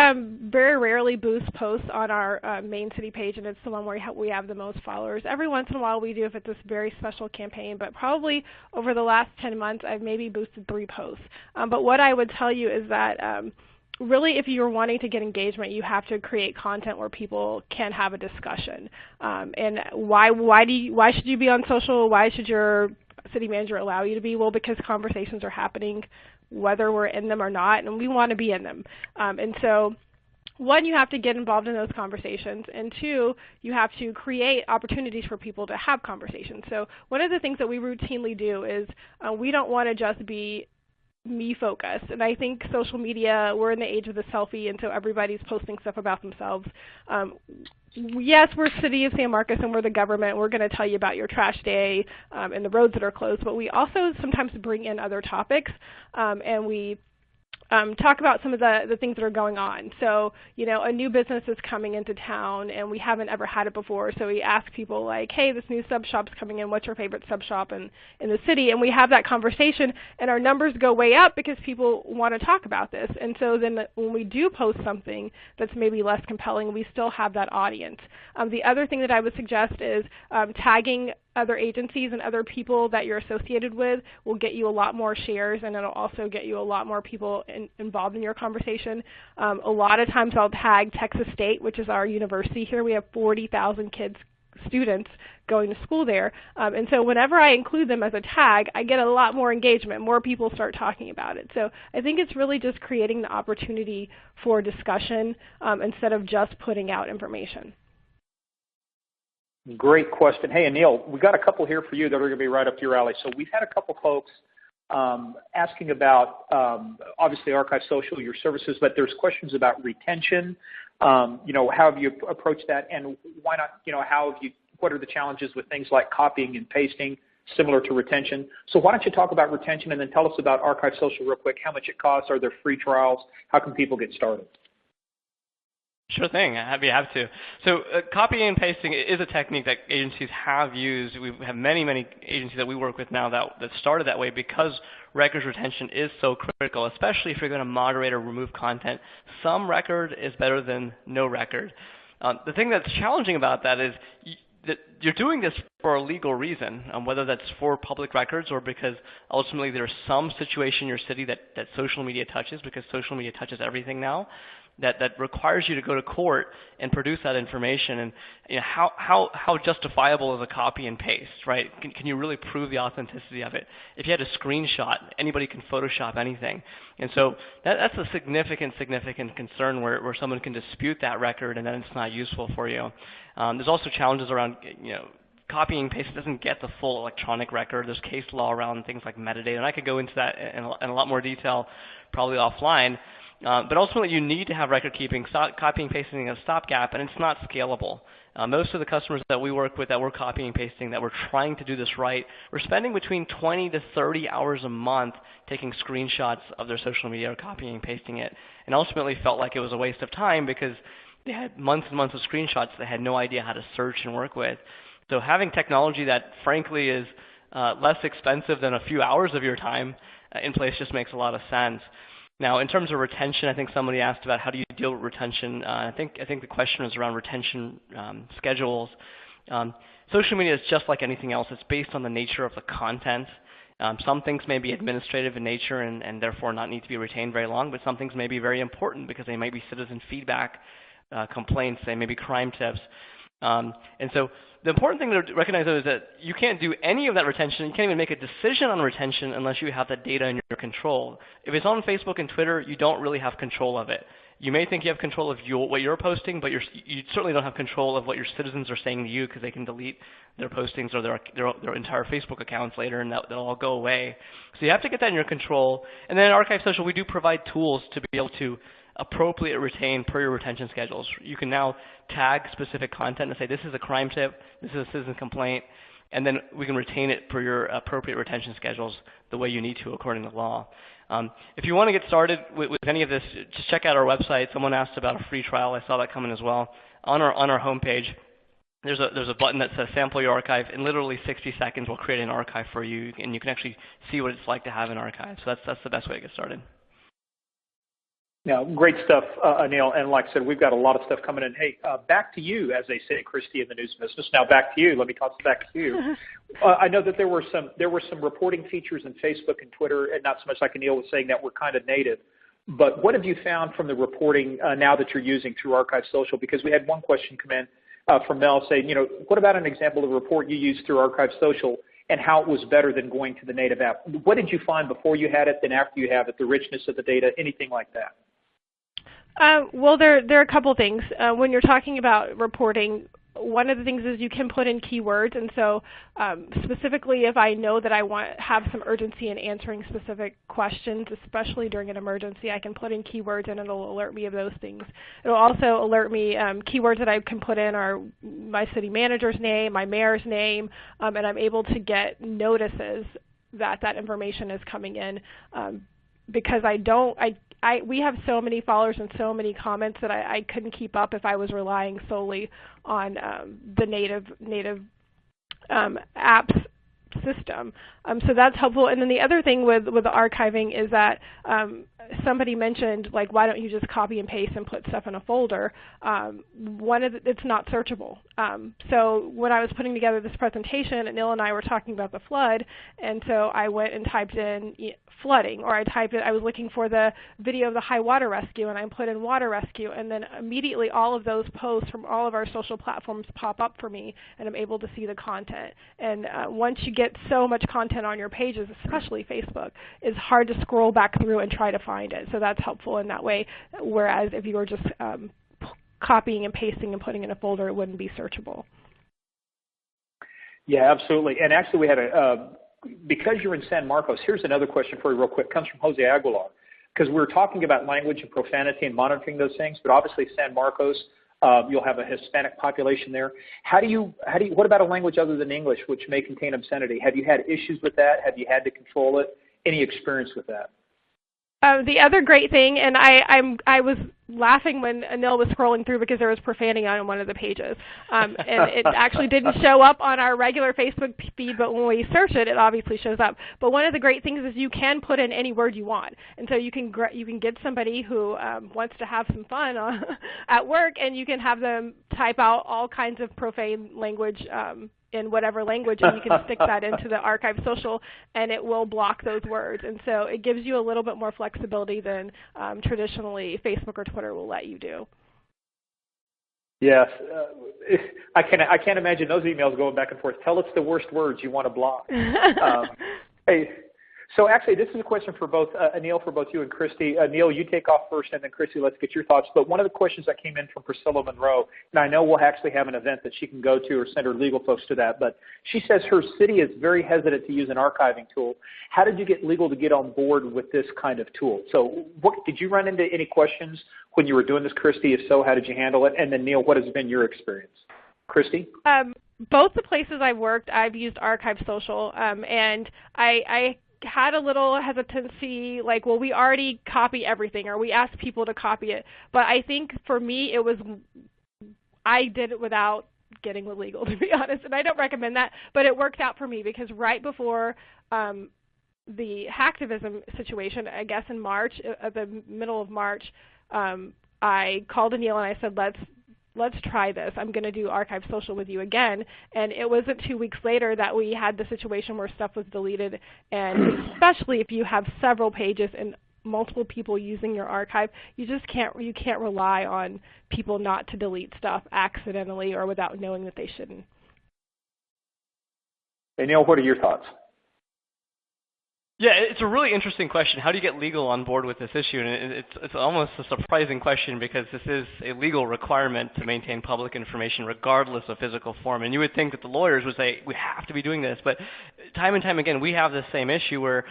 very rarely boost posts on our main city page, and it's the one where we have the most followers. Every once in a while we do if it's a very special campaign, but probably over the last 10 months I've maybe boosted 3 posts. But what I would tell you is that really, if you're wanting to get engagement, you have to create content where people can have a discussion. And why should you be on social? Why should your city manager allow you to be? Well, because conversations are happening whether we're in them or not, and we want to be in them. And so, one, you have to get involved in those conversations, and 2, you have to create opportunities for people to have conversations. So one of the things that we routinely do is we don't want to just be me focused, and I think social media, we're in the age of the selfie, and so everybody's posting stuff about themselves. Yes, we're City of San Marcos and we're the government. We're going to tell you about your trash day and the roads that are closed, but we also sometimes bring in other topics, and we talk about some of the things that are going on. So, a new business is coming into town and we haven't ever had it before. So we ask people like, hey, this new sub shop's coming in. What's your favorite sub shop in the city? And we have that conversation and our numbers go way up because people want to talk about this. And so then when we do post something that's maybe less compelling, we still have that audience. The other thing that I would suggest is tagging other agencies and other people that you're associated with will get you a lot more shares, and it'll also get you a lot more people involved in your conversation. A lot of times I'll tag Texas State, which is our university here. We have 40,000 students going to school there. And so whenever I include them as a tag, I get a lot more engagement. More people start talking about it. So I think it's really just creating the opportunity for discussion instead of just putting out information. Great question. Hey, Anil, we got a couple here for you that are going to be right up your alley. So we've had a couple folks asking about, obviously, Archive Social, your services, but there's questions about retention. How have you approached that, and why not, what are the challenges with things like copying and pasting, similar to retention? So why don't you talk about retention, and then tell us about Archive Social real quick, how much it costs, are there free trials, how can people get started? Sure thing. I'd be happy to. So copying and pasting is a technique that agencies have used. We have many, many agencies that we work with now that started that way because records retention is so critical, especially if you're going to moderate or remove content. Some record is better than no record. The thing that's challenging about that is that you're doing this for a legal reason, whether that's for public records or because ultimately there's some situation in your city that social media touches, because social media touches everything now. That requires you to go to court and produce that information, and how justifiable is a copy and paste, right? Can you really prove the authenticity of it? If you had a screenshot, anybody can Photoshop anything, and so that's a significant concern where someone can dispute that record and then it's not useful for you. There's also challenges around copying and pasting doesn't get the full electronic record. There's case law around things like metadata, and I could go into that in a lot more detail probably offline. But ultimately, you need to have record keeping. Copying and pasting is a stopgap, and it's not scalable. Most of the customers that we work with that we're copying and pasting, that we're trying to do this right, we're spending between 20 to 30 hours a month taking screenshots of their social media or copying and pasting it, and ultimately felt like it was a waste of time because they had months and months of screenshots they had no idea how to search and work with. So having technology that, frankly, is less expensive than a few hours of your time in place just makes a lot of sense. Now, in terms of retention, I think somebody asked about how do you deal with retention. I think the question was around retention schedules. Social media is just like anything else. It's based on the nature of the content. Some things may be administrative in nature and therefore not need to be retained very long, but some things may be very important because they might be citizen feedback, complaints, they may be crime tips. And so the important thing to recognize, though, is that you can't do any of that retention. You can't even make a decision on retention unless you have that data in your control. If it's on Facebook and Twitter, you don't really have control of it. You may think you have control of what you're posting, but you certainly don't have control of what your citizens are saying to you because they can delete their postings or their entire Facebook accounts later, and that'll all go away. So you have to get that in your control. And then in Archive Social, we do provide tools to be able to appropriately retain per your retention schedules. You can now tag specific content and say this is a crime tip, this is a citizen complaint, and then we can retain it per your appropriate retention schedules the way you need to according to law. If you want to get started with any of this, just check out our website. Someone asked about a free trial. I saw that coming as well. On our homepage, there's a button that says sample your archive. In literally 60 seconds, we'll create an archive for you, and you can actually see what it's like to have an archive. So that's the best way to get started. Now, great stuff, Anil. And like I said, we've got a lot of stuff coming in. Hey, back to you, as they say, Christy, in the news business. Now, back to you. Let me toss it back to you. I know that there were some reporting features in Facebook and Twitter, and not so much like Anil was saying that were kind of native. But what have you found from the reporting now that you're using through Archive Social? Because we had one question come in from Mel saying, what about an example of a report you used through Archive Social and how it was better than going to the native app? What did you find before you had it, then after you have it, the richness of the data, anything like that? Well, there are a couple things. When you're talking about reporting, one of the things is you can put in keywords, and so specifically if I know that I have some urgency in answering specific questions, especially during an emergency, I can put in keywords and it'll alert me of those things. It'll also alert me, keywords that I can put in are my city manager's name, my mayor's name, and I'm able to get notices that information is coming in because we have so many followers and so many comments that I couldn't keep up if I was relying solely on the native apps system. So that's helpful. And then the other thing with the archiving is that somebody mentioned, like, why don't you just copy and paste and put stuff in a folder? It's not searchable. So when I was putting together this presentation, Anil and I were talking about the flood, and so I went and typed in flooding, or I was looking for the video of the high water rescue, and I put in water rescue, and then immediately all of those posts from all of our social platforms pop up for me, and I'm able to see the content. And once you get so much content on your pages, especially Facebook, it's hard to scroll back through and try to find it. So that's helpful in that way, whereas if you were just copying and pasting and putting in a folder, it wouldn't be searchable. Yeah, absolutely. And actually we had because you're in San Marcos, here's another question for you real quick. It comes from Jose Aguilar. Because we were talking about language and profanity and monitoring those things, but obviously San Marcos, you'll have a Hispanic population there. What about a language other than English, which may contain obscenity? Have you had issues with that? Have you had to control it? Any experience with that? The other great thing, and I was laughing when Anil was scrolling through because there was profanity on one of the pages. And it actually didn't show up on our regular Facebook feed, but when we search it, it obviously shows up. But one of the great things is you can put in any word you want. And so you can get somebody who wants to have some fun at work, and you can have them type out all kinds of profane language in whatever language, and you can stick that into the archive social, and it will block those words. And so it gives you a little bit more flexibility than traditionally Facebook or Twitter will let you do. Yes. I can't imagine those emails going back and forth. Tell us the worst words you want to block. Hey, so actually this is a question for both Anil, for both you and Christy. Anil, you take off first, and then Christy, let's get your thoughts. But one of the questions that came in from Priscilla Monroe, and I know we'll actually have an event that she can go to or send her legal folks to that, but she says her city is very hesitant to use an archiving tool. How did you get legal to get on board with this kind of tool? So did you run into any questions when you were doing this, Christy? If so, how did you handle it? And then Neil, what has been your experience? Christy? Both the places I've worked, I've used Archive Social, and I had a little hesitancy, like, well, we already copy everything, or we ask people to copy it. But I think for me, I did it without getting with legal, to be honest, and I don't recommend that, but it worked out for me because right before the hacktivism situation, I guess in March, at the middle of March, I called Anil and I said, let's try this. I'm going to do Archive Social with you again. And it wasn't 2 weeks later that we had the situation where stuff was deleted. And especially if you have several pages and multiple people using your archive, you can't rely on people not to delete stuff accidentally or without knowing that they shouldn't. Hey, Neil, what are your thoughts? Yeah, it's a really interesting question. How do you get legal on board with this issue? And it's almost a surprising question because this is a legal requirement to maintain public information regardless of physical form. And you would think that the lawyers would say, we have to be doing this. But time and time again, we have this same issue where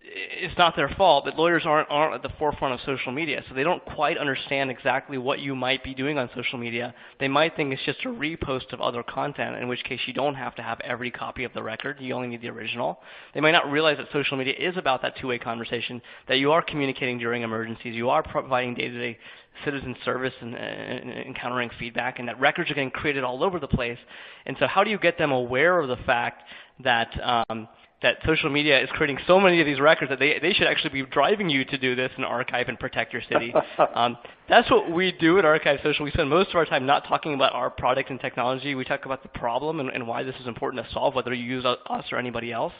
it's not their fault, but lawyers aren't at the forefront of social media, so they don't quite understand exactly what you might be doing on social media. They might think it's just a repost of other content, in which case you don't have to have every copy of the record. You only need the original. They might not realize that social media is about that two-way conversation, that you are communicating during emergencies, you are providing day-to-day citizen service and encountering feedback, and that records are getting created all over the place. And so how do you get them aware of the fact that that social media is creating so many of these records that they should actually be driving you to do this and archive and protect your city? That's what we do at Archive Social. We spend most of our time not talking about our product and technology. We talk about the problem and why this is important to solve, whether you use us or anybody else.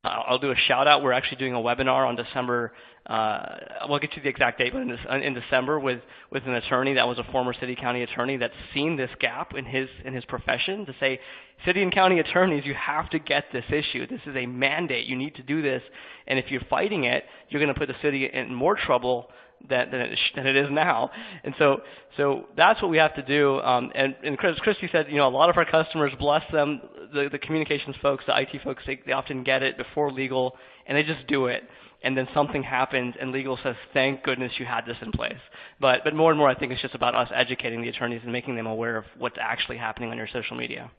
I'll do a shout out. We're actually doing a webinar on December. We'll get you the exact date, but in December with an attorney that was a former city county attorney that's seen this gap in his profession to say, city and county attorneys, you have to get this issue. This is a mandate. You need to do this, and if you're fighting it, you're going to put the city in more trouble than it is now. And so that's what we have to do. And as Christy said, a lot of our customers, bless them, the communications folks, the IT folks, they often get it before legal, and they just do it. And then something happens, and legal says, thank goodness you had this in place. But more and more, I think it's just about us educating the attorneys and making them aware of what's actually happening on your social media.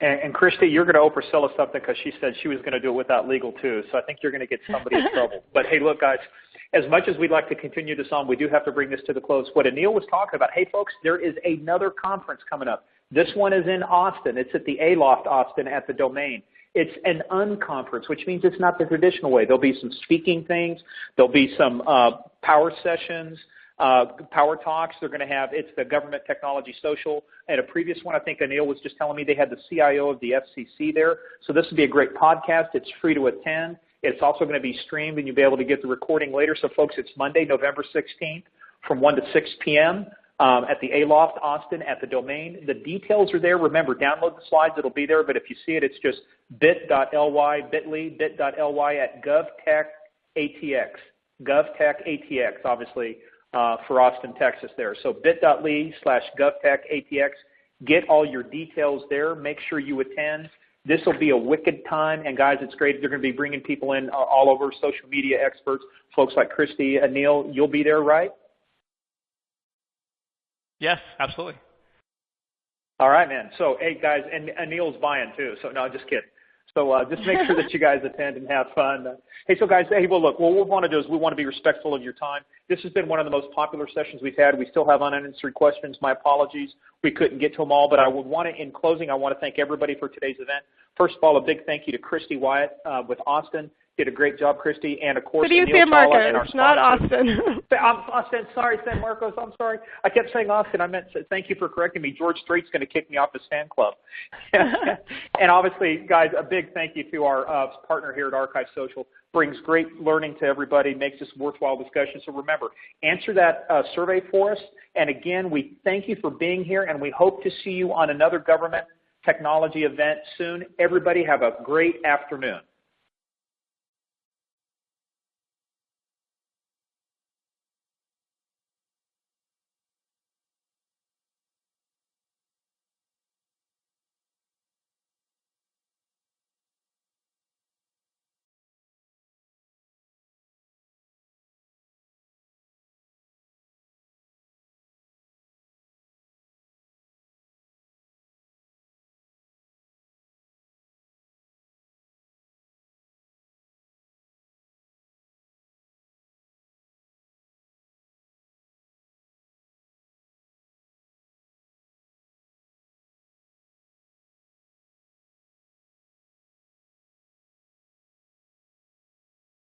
And Christy, you're going to Oprah sell us something because she said she was going to do it without legal too. So I think you're going to get somebody in trouble. But hey, look, guys, as much as we'd like to continue this on, we do have to bring this to the close. What Anil was talking about, hey, folks, there is another conference coming up. This one is in Austin. It's at the Aloft Austin at the Domain. It's an unconference, which means it's not the traditional way. There'll be some speaking things. There'll be some power sessions. Power talks. They're going to have, it's the Government Technology Social. At a previous one, I think Anil was just telling me they had the CIO of the FCC there. So this would be a great podcast. It's free to attend. It's also going to be streamed, and you'll be able to get the recording later. So, folks, it's Monday, November 16th from 1 to 6 p.m. At the Aloft Austin at the Domain. The details are there. Remember, download the slides. It'll be there. But if you see it, it's just bit.ly at govtech.atx. GovTech.atx, obviously, for Austin, Texas there. So bit.ly/GovTech.atx. Get all your details there. Make sure you attend. This will be a wicked time. And, guys, it's great. They're going to be bringing people in all over, social media experts, folks like Christy, Anil. You'll be there, right? Yes, absolutely. All right, man. So, hey, guys, and Anil's buying too. So, no, just kidding. So just make sure that you guys attend and have fun. Hey, so guys, hey, well, look, what we want to do is we want to be respectful of your time. This has been one of the most popular sessions we've had. We still have unanswered questions. My apologies. We couldn't get to them all, but I would want to, in closing, I want to thank everybody for today's event. First of all, a big thank you to Christy Wyatt with Austin. Did a great job, Christy, and of course, Anil San Marcos, not Austin. Austin, sorry, San Marcos. I'm sorry. I kept saying Austin. I meant thank you for correcting me. George Strait's going to kick me off his fan club. And obviously, guys, a big thank you to our partner here at Archive Social. Brings great learning to everybody, makes this worthwhile discussion. So remember, answer that survey for us. And again, we thank you for being here, and we hope to see you on another government technology event soon. Everybody have a great afternoon.